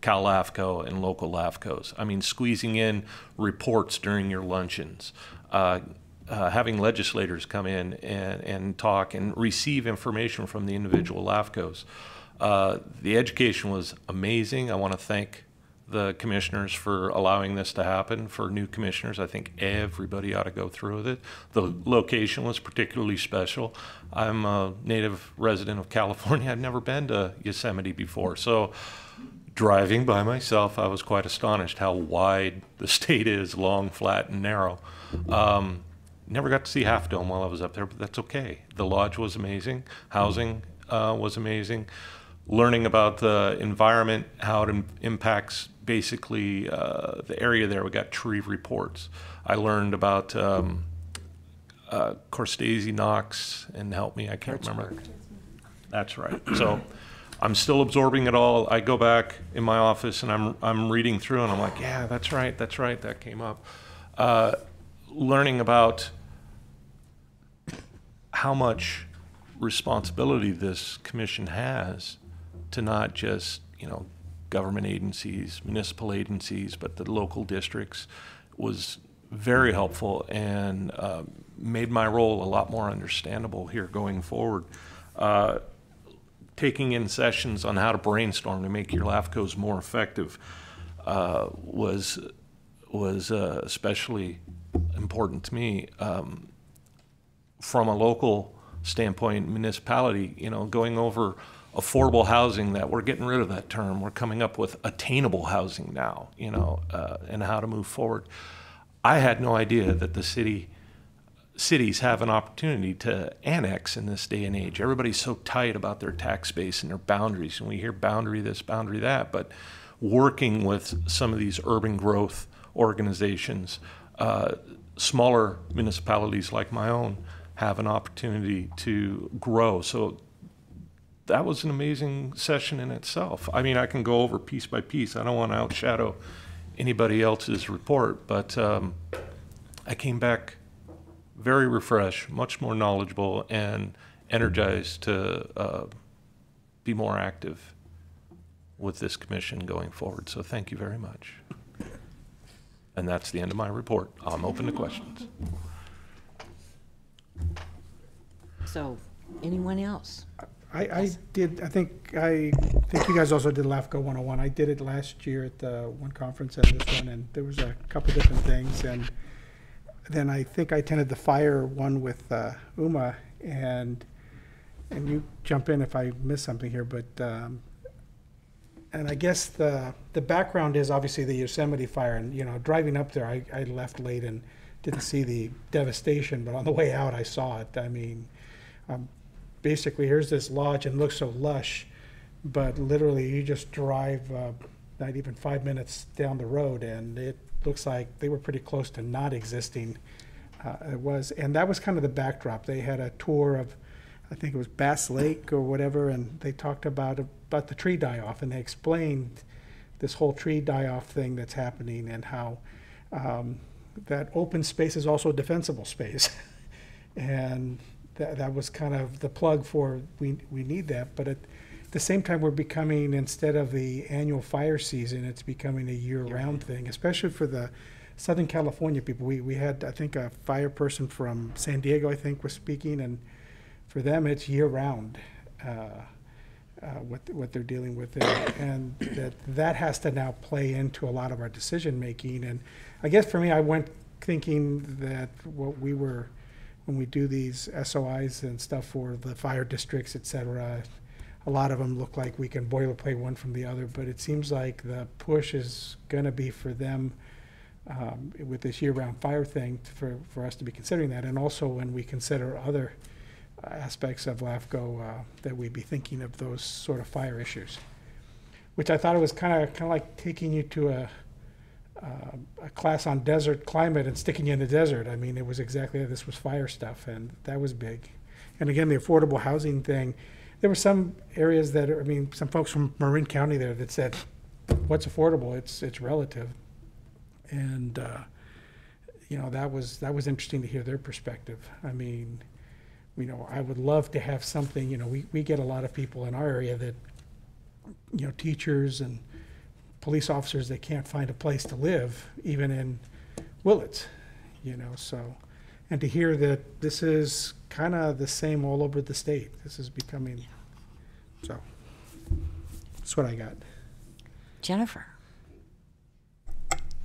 CALAFCO and local LAFCOs. I mean, squeezing in reports during your luncheons, having legislators come in and talk and receive information from the individual LAFCOs. The education was amazing. I want to thank the commissioners for allowing this to happen. For new commissioners, I think everybody ought to go through with it. The location was particularly special. I'm a native resident of California. I've never been to Yosemite before. So driving by myself, I was quite astonished how wide the state is, long, flat, and narrow. Never got to see Half Dome while I was up there, but that's okay. The lodge was amazing. Housing was amazing. Learning about the environment, how it impacts basically the area there. We got tree reports. I learned about Corstesi Knox, and help me, I can't remember. That's right. So I'm still absorbing it all. I go back in my office and I'm reading through and I'm like, yeah, that's right, that came up. Learning about how much responsibility this commission has to not just, you know, government agencies, municipal agencies, but the local districts was very helpful and made my role a lot more understandable here going forward. Taking in sessions on how to brainstorm to make your LAFCOs more effective was especially important to me. From a local standpoint, municipality, you know, going over affordable housing, that we're getting rid of that term. We're coming up with attainable housing now, you know, and how to move forward. I had no idea that the cities have an opportunity to annex in this day and age. Everybody's so tight about their tax base and their boundaries, and we hear boundary this, boundary that, but working with some of these urban growth organizations, smaller municipalities like my own have an opportunity to grow. So that was an amazing session in itself. I mean, I can go over piece by piece. I don't want to outshadow anybody else's report, but I came back very refreshed, much more knowledgeable, and energized to be more active with this commission going forward. So thank you very much. And that's the end of my report. I'm open to questions. So, anyone else? I think you guys also did LAFCO 101. I did it last year at the one conference and this one, and there was a couple different things. And then I think I attended the fire one with Uma, and you jump in if I miss something here, but and I guess the background is obviously the Yosemite fire, and you know, driving up there, I left late and didn't see the devastation, but on the way out I saw it. I mean, basically here's this lodge and it looks so lush, but literally you just drive not even 5 minutes down the road and it looks like they were pretty close to not existing. And that was kind of the backdrop. They had a tour of, I think it was Bass Lake or whatever, and they talked about the tree die-off, and they explained this whole tree die-off thing that's happening and how that open space is also defensible space. And that was kind of the plug for we need that. But at the same time, we're becoming, instead of the annual fire season, it's becoming a year-round thing, especially for the Southern California people. We had, I think, a fire person from San Diego, I think, was speaking, and for them, it's year-round what they're dealing with there. And that has to now play into a lot of our decision-making. And I guess for me, I went thinking that what we were, when we do these SOIs and stuff for the fire districts, et cetera, a lot of them look like we can boilerplate one from the other, but it seems like the push is going to be for them with this year-round fire thing for us to be considering that, and also when we consider other aspects of LAFCO that we'd be thinking of those sort of fire issues. Which I thought it was kind of like taking you to a class on desert climate and sticking you in the desert. I mean, it was exactly, this was fire stuff, and that was big. And again, the affordable housing thing, there were some areas that, I mean, some folks from Marin County there that said, what's affordable? It's relative. And, you know, that was interesting to hear their perspective. I mean, you know, I would love to have something, you know, we get a lot of people in our area that, you know, teachers and police officers that can't find a place to live, even in Willits, you know, so, and to hear that this is kind of the same all over the state. This is becoming, so, that's what I got. Jennifer.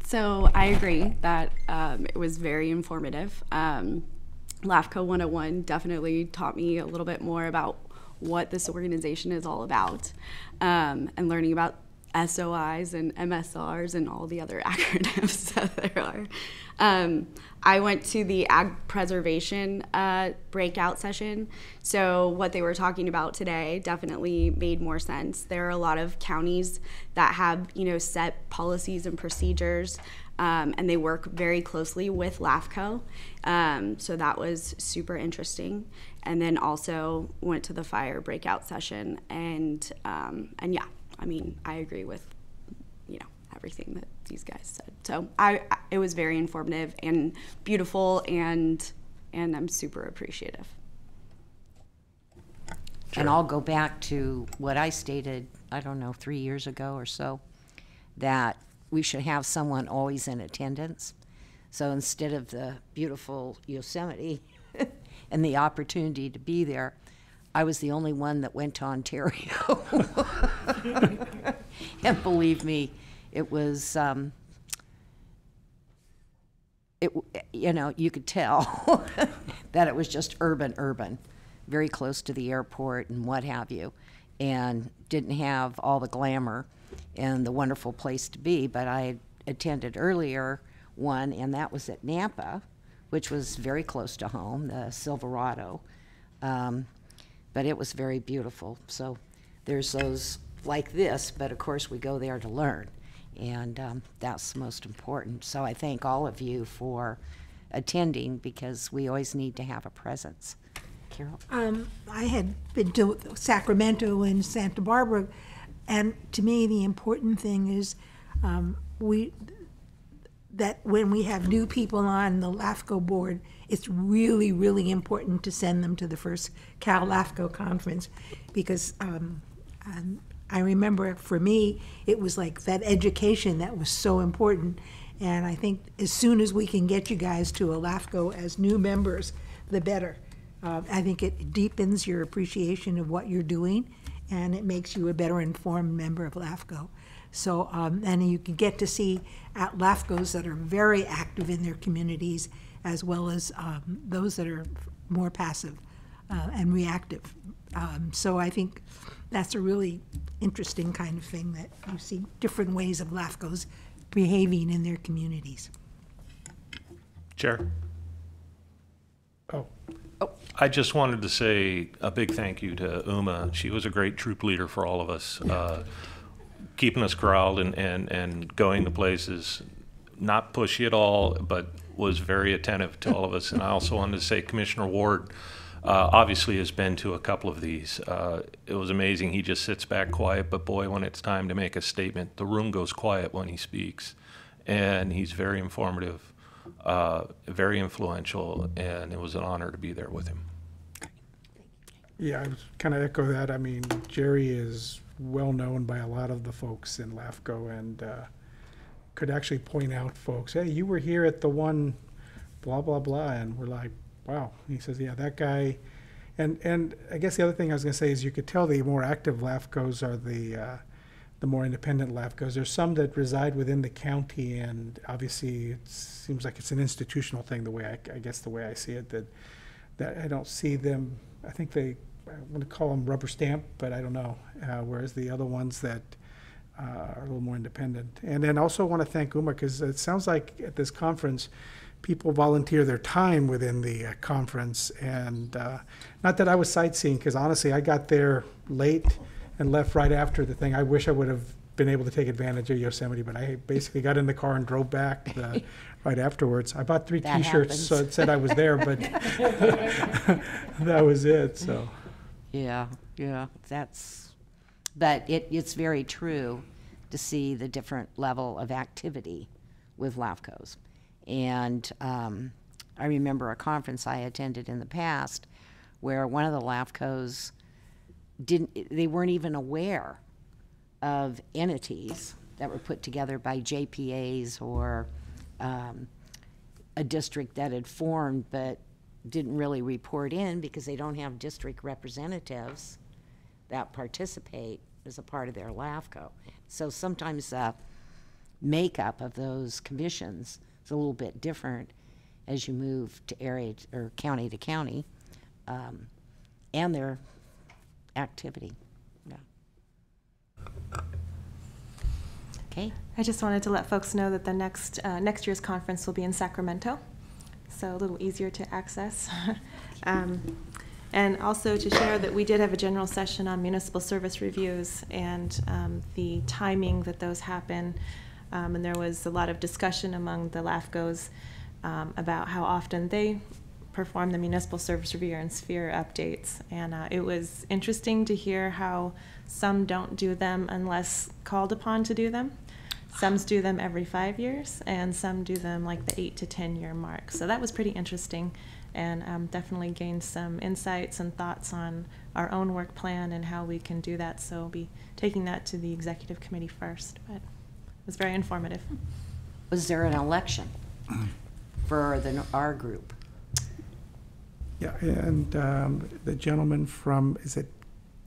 So I agree that it was very informative. LAFCO 101 definitely taught me a little bit more about what this organization is all about, and learning about SOIs and MSRs and all the other acronyms that there are. I went to the ag preservation breakout session, so what they were talking about today definitely made more sense. There are a lot of counties that have, you know, set policies and procedures, and they work very closely with LAFCO, so that was super interesting. And then also went to the fire breakout session, and yeah, I mean, I agree with, you know, everything that these guys said. So it was very informative and beautiful, and I'm super appreciative. And I'll go back to what I stated, I don't know, 3 years ago or so, that we should have someone always in attendance. So instead of the beautiful Yosemite and the opportunity to be there, I was the only one that went to Ontario. And believe me, it was, you know, you could tell that it was just urban, very close to the airport and what have you, and didn't have all the glamour and the wonderful place to be. But I attended earlier one, and that was at Nampa, which was very close to home, the Silverado. But it was very beautiful. So there's those like this, but of course we go there to learn, and that's the most important. So I thank all of you for attending, because we always need to have a presence. Carol? I had been to Sacramento and Santa Barbara, and to me the important thing is that when we have new people on the LAFCO board, it's really, really important to send them to the first CALAFCO conference, because I remember for me, it was like that education that was so important. And I think as soon as we can get you guys to a LAFCO as new members, the better. I think it deepens your appreciation of what you're doing, and it makes you a better informed member of LAFCO. So, and you can get to see at LAFCOs that are very active in their communities, as well as those that are more passive and reactive. So I think that's a really interesting kind of thing, that you see different ways of LAFCOs behaving in their communities. Chair? Oh. I just wanted to say a big thank you to Uma. She was a great troop leader for all of us, keeping us corralled and going to places, not pushy at all, but was very attentive to all of us. And I also wanted to say Commissioner Ward obviously has been to a couple of these. It was amazing. He just sits back quiet, but boy, when it's time to make a statement, the room goes quiet when he speaks. And he's very informative, very influential, and it was an honor to be there with him. Yeah, I was kind of echo that. I mean, Jerry is well known by a lot of the folks in LAFCO, and could actually point out folks, hey, you were here at the one blah, blah, blah, and we're like, wow. He says, yeah, that guy. And I guess the other thing I was going to say is you could tell the more active LAFCOs are the more independent LAFCOs. There's some that reside within the county, and obviously it seems like it's an institutional thing, the way I guess the way I see it, that I don't see them. I think I want to call them rubber stamp, but I don't know. Whereas the other ones that are a little more independent. And then also want to thank UMA, because it sounds like at this conference, people volunteer their time within the conference. And not that I was sightseeing, because honestly, I got there late and left right after the thing. I wish I would have been able to take advantage of Yosemite, but I basically got in the car and drove back right afterwards. I bought 3 That T-shirts, happens. so it said I was there, but that was it. So Yeah, but it's very true to see the different level of activity with LAFCOs. And I remember a conference I attended in the past where one of the LAFCOs they weren't even aware of entities that were put together by JPAs or a district that had formed but didn't really report in because they don't have district representatives that participate as a part of their LAFCO. So sometimes the makeup of those commissions is a little bit different as you move to area or county to county, and their activity. Yeah. Okay. I just wanted to let folks know that the next year's conference will be in Sacramento, so a little easier to access. And also to share that we did have a general session on municipal service reviews and the timing that those happen. And there was a lot of discussion among the LAFCOs about how often they perform the municipal service review and sphere updates. And it was interesting to hear how some don't do them unless called upon to do them. Some do them every 5 years, and some do them like the 8 to 10 year mark. So that was pretty interesting, and definitely gained some insights and thoughts on our own work plan and how we can do that. So we'll be taking that to the executive committee first, but it was very informative. Was there an election for our group? yeah, and the gentleman from, is it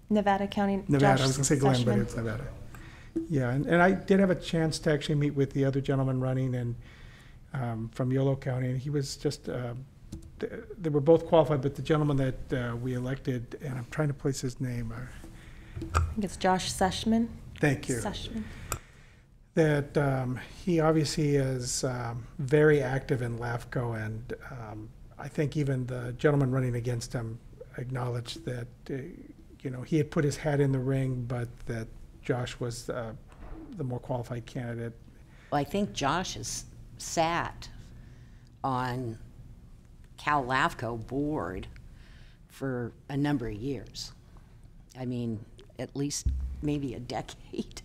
Nevada County. Nevada? Josh I was going to say Glenn, Sushman. but it's Nevada. Yeah, and I did have a chance to actually meet with the other gentleman running and from Yolo County, and he was just, they were both qualified, but the gentleman that we elected, and I'm trying to place his name. I think it's Josh Sushman. Thank you. Sushman. That he obviously is very active in LAFCO, and I think even the gentleman running against him acknowledged that he had put his hat in the ring, but that Josh was the more qualified candidate. Well, I think Josh has sat on CALAFCO board for a number of years. I mean, at least maybe a decade.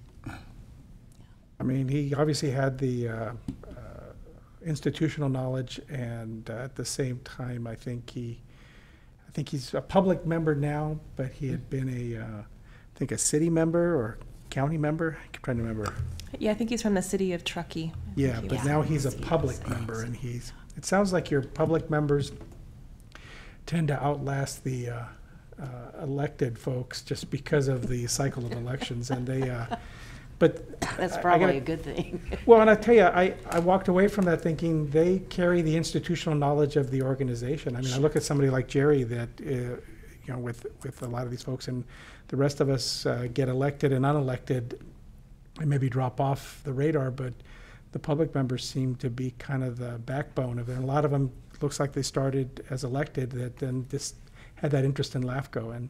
I mean, he obviously had the institutional knowledge, and at the same time, I think he's a public member now, but he had been a city member or county member. I'm trying to remember. Yeah, I think he's from the city of Truckee. Yeah, but now he's a public member, and it sounds like your public members tend to outlast the elected folks just because of the cycle of elections, and they. But that's probably a good thing. Well, and I tell you, I walked away from that thinking they carry the institutional knowledge of the organization. I mean, I look at somebody like Jerry that, with a lot of these folks, and the rest of us get elected and unelected and maybe drop off the radar, but the public members seem to be kind of the backbone of it. And a lot of them looks like they started as elected that then just had that interest in LAFCO, and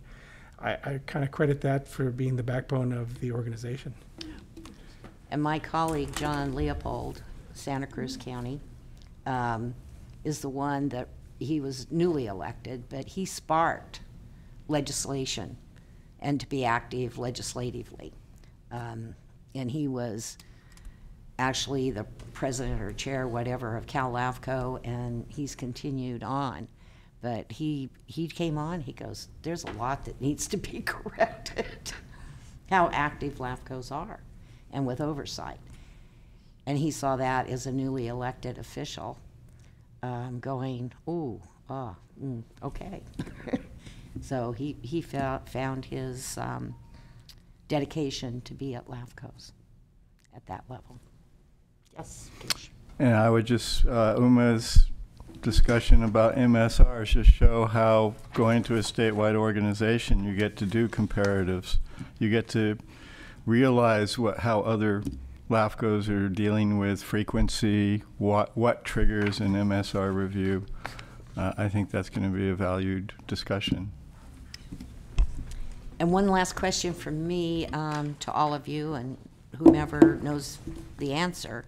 I kind of credit that for being the backbone of the organization. And my colleague, John Leopold, Santa Cruz County, is the one that he was newly elected, but he sparked legislation and to be active legislatively. And he was actually the president or chair, whatever, of CALAFCO, and he's continued on. But he came on, he goes, there's a lot that needs to be corrected, how active LAFCOs are, and with oversight. And he saw that as a newly elected official going, okay. So he found his dedication to be at LAFCOs at that level. Yes, Kish. And I would just, Uma's discussion about MSRs just show how going to a statewide organization, you get to do comparatives. You get to realize how other LAFCOs are dealing with frequency, what triggers an MSR review. I think that's going to be a valued discussion. And one last question from me to all of you and whomever knows the answer.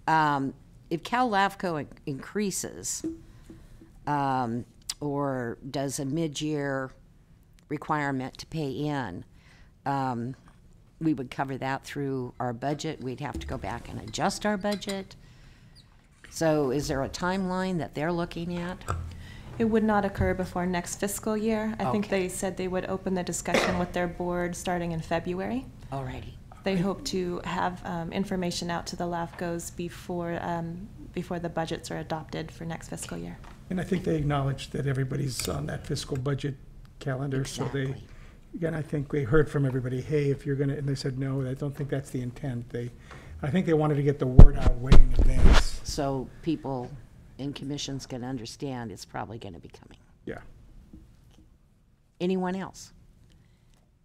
If CalAFCO increases or does a mid-year requirement to pay in, we would cover that through our budget. We'd have to go back and adjust our budget. So is there a timeline that they're looking at? It would not occur before next fiscal year. I think Okay. they said they would open the discussion with their board starting in February. Alrighty. They hope to have information out to the LAFCOs before the budgets are adopted for next fiscal year. And I think they acknowledged that everybody's on that fiscal budget calendar, so they, again, I think we heard from everybody, hey, if you're gonna, and they said, no, I don't think that's the intent. I think they wanted to get the word out way in advance. So people in commissions can understand it's probably going to be coming. Yeah. Anyone else?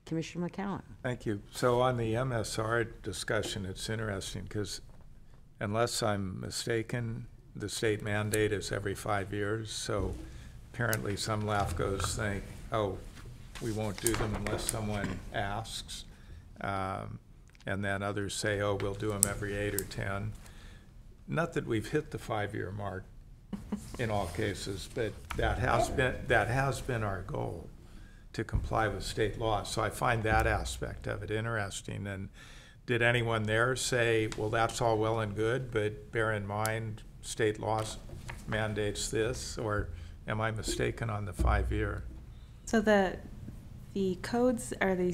Commissioner McCowan. Thank you. So on the MSR discussion, it's interesting because unless I'm mistaken, the state mandate is every 5 years. So apparently some LAFCOs think, oh, we won't do them unless someone asks. And then others say, oh, we'll do them every 8 or 10. Not that we've hit the 5-year mark in all cases, but that has been our goal, to comply with state law. So I find that aspect of it interesting. And did anyone there say, well, that's all well and good, but bear in mind state law mandates this, or am I mistaken on the 5-year? So the codes are the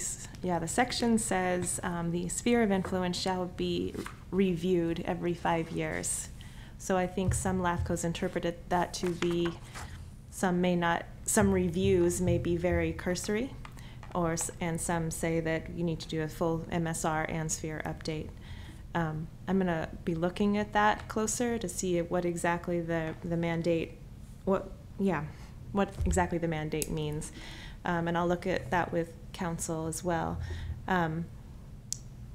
section says the sphere of influence shall be reviewed every 5 years. So I think some LAFCOs interpreted that to be, some may not, some reviews may be very cursory, and some say that you need to do a full MSR and sphere update. I'm going to be looking at that closer to see what exactly the mandate, what exactly the mandate means. And I'll look at that with council as well.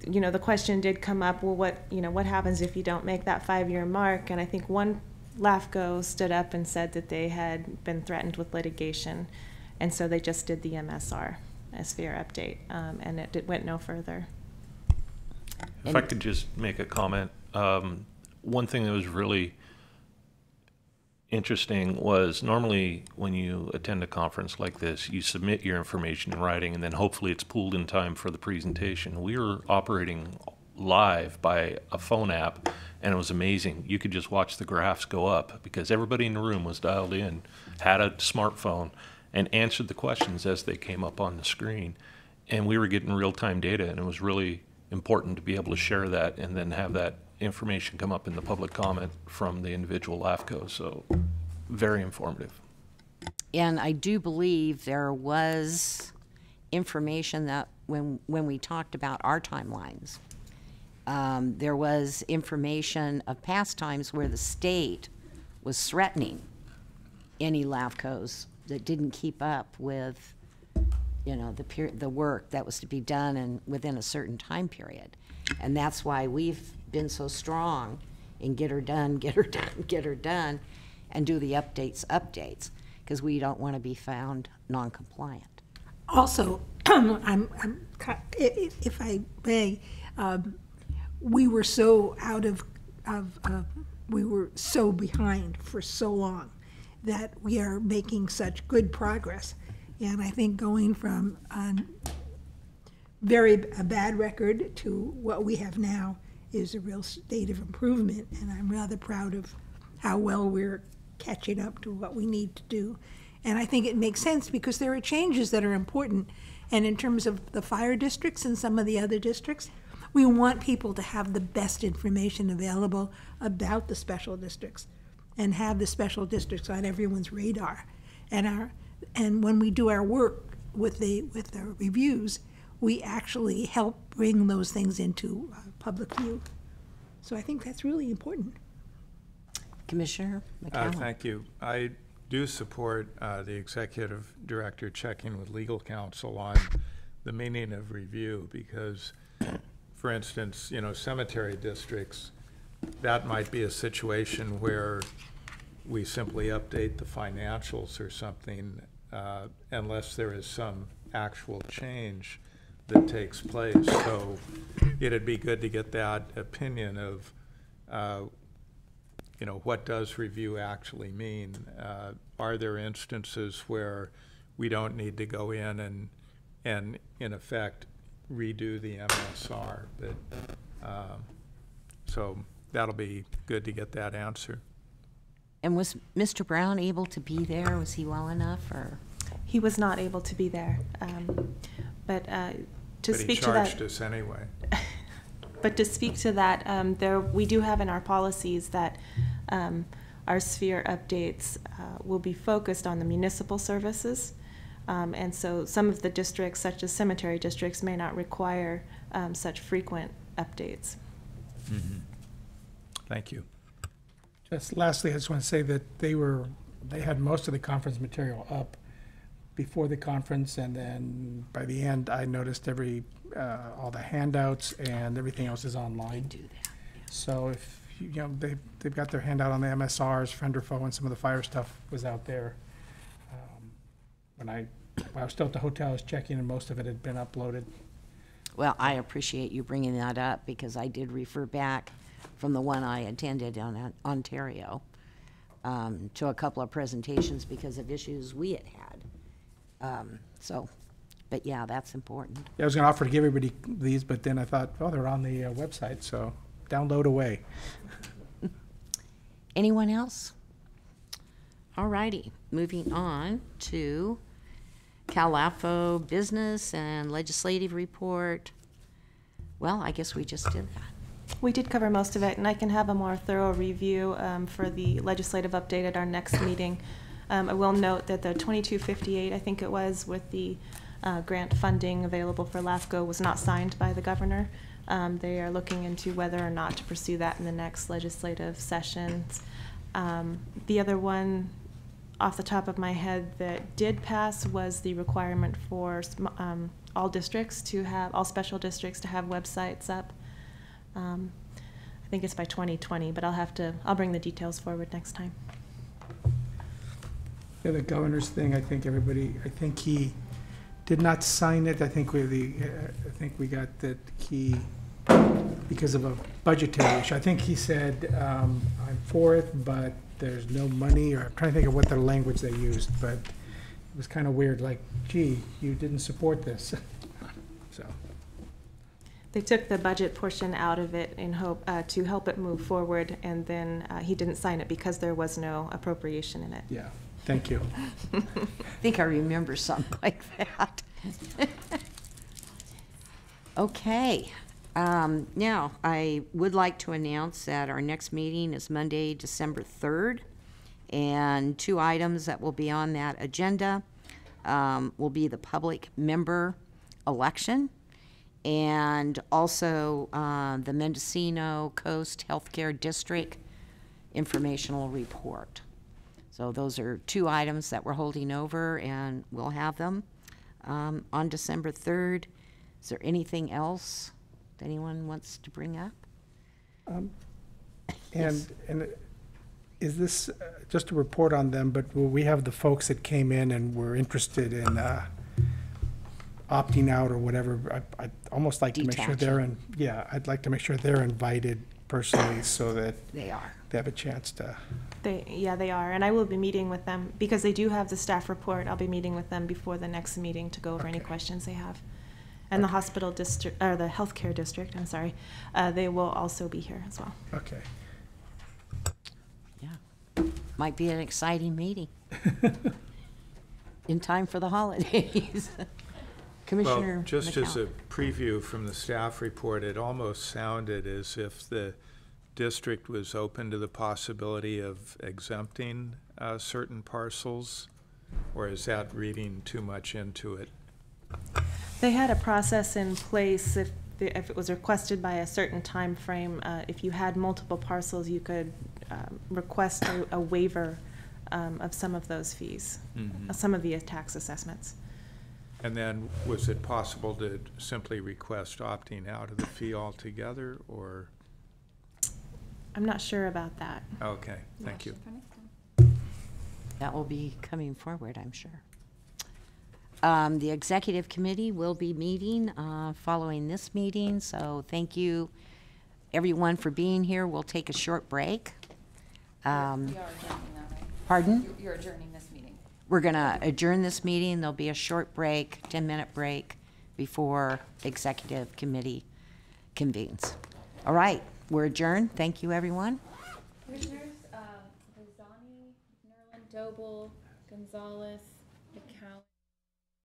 You know, the question did come up, well, what happens if you don't make that 5-year mark? And I think one LAFCO stood up and said that they had been threatened with litigation, and so they just did the MSR, a sphere update, and it went no further. If I could just make a comment. One thing that was really interesting was normally when you attend a conference like this, you submit your information in writing and then hopefully it's pooled in time for the presentation. We were operating live by a phone app and it was amazing. You could just watch the graphs go up because everybody in the room was dialed in, had a smartphone, and answered the questions as they came up on the screen. And we were getting real-time data, and it was really important to be able to share that and then have that information come up in the public comment from the individual LAFCO. So very informative. And I do believe there was information that when we talked about our timelines, there was information of past times where the state was threatening any LAFCOs that didn't keep up with, you know, the work that was to be done and within a certain time period. And that's why we've been so strong in get her done, and do the updates, because we don't want to be found non-compliant. Also, if I may, we were so we were so behind for so long that we are making such good progress. And I think going from a bad record to what we have now is a real state of improvement, and I'm rather proud of how well we're catching up to what we need to do. And I think it makes sense because there are changes that are important, and in terms of the fire districts and some of the other districts, we want people to have the best information available about the special districts and have the special districts on everyone's radar. And when we do our work with the reviews, we actually help bring those things into public view. So I think that's really important. Commissioner McCallum. Thank you. I do support the executive director checking with legal counsel on the meaning of review, because for instance, you know, cemetery districts, that might be a situation where we simply update the financials or something, unless there is some actual change that takes place. So it'd be good to get that opinion of, you know, what does review actually mean? Are there instances where we don't need to go in and in effect redo the MSR? But so that'll be good to get that answer. And was Mr. Brown able to be there? Was he well enough, or? He was not able to be there, but to speak to that. But he charged us anyway. But to speak to that, we do have in our policies that our sphere updates will be focused on the municipal services. And so some of the districts, such as cemetery districts, may not require such frequent updates. Mm-hmm. Thank you. Just lastly, I just want to say that they had most of the conference material up before the conference, and then by the end, I noticed all the handouts and everything else is online. Do that. So if you know they've got their handout on the MSRs, Fender Foe, and some of the fire stuff was out there. When I was still at the hotel, I was checking, and most of it had been uploaded. Well, I appreciate you bringing that up, because I did refer back from the one I attended in Ontario to a couple of presentations because of issues we had had. But yeah, that's important. Yeah, I was going to offer to give everybody these, but then I thought, oh, they're on the website, so download away. Anyone else? All righty, moving on to CALAFCO business and legislative report. Well, I guess we just did that. We did cover most of it, and I can have a more thorough review for the legislative update at our next meeting. I will note that the 2258, I think it was, with the grant funding available for LAFCO was not signed by the governor. They are looking into whether or not to pursue that in the next legislative sessions. The other one, off the top of my head, that did pass was the requirement for all districts to have, all special districts to have websites up. I think it's by 2020, but I'll bring the details forward next time. Yeah, the governor's thing, I think he did not sign it. I think we got that he, because of a budgetary issue. I think he said, I'm for it, but there's no money, or I'm trying to think of what the language they used, but it was kind of weird, like, gee, you didn't support this. So. They took the budget portion out of it in hope to help it move forward, and then he didn't sign it because there was no appropriation in it. Yeah, thank you. I think I remember something like that. Okay. Now, I would like to announce that our next meeting is Monday, December 3rd, and 2 items that will be on that agenda will be the public member election and also the Mendocino Coast Healthcare District informational report. So those are 2 items that we're holding over, and we'll have them on December 3rd. Is there anything else that anyone wants to bring up? And is this just a report on them, but will we have the folks that came in and were interested in opting out or whatever? I'd almost like to make sure I'd like to make sure they're invited personally so that they have a chance to. They are, and I will be meeting with them because they do have the staff report. I'll be meeting with them before the next meeting to go over any questions they have. And the hospital district, or the healthcare district, I'm sorry, they will also be here as well. Okay. Yeah, might be an exciting meeting in time for the holidays. Commissioner Well, just McCall. as a preview from the staff report, it almost sounded as if the district was open to the possibility of exempting certain parcels, or is that reading too much into it? They had a process in place if it was requested by a certain time frame. If you had multiple parcels, you could request a waiver of some of those fees, some of the tax assessments. And then, was it possible to simply request opting out of the fee altogether, or? I'm not sure about that. Okay, thank you. That will be coming forward, I'm sure. The executive committee will be meeting following this meeting, so thank you, everyone, for being here. We'll take a short break. We are adjourning that, right? Pardon? You're adjourning this meeting. We're going to adjourn this meeting. There'll be a short break, 10-minute break, before executive committee convenes. All right, we're adjourned. Thank you, everyone. Commissioners, Bazzani, Nerlin, Doble, Gonzalez,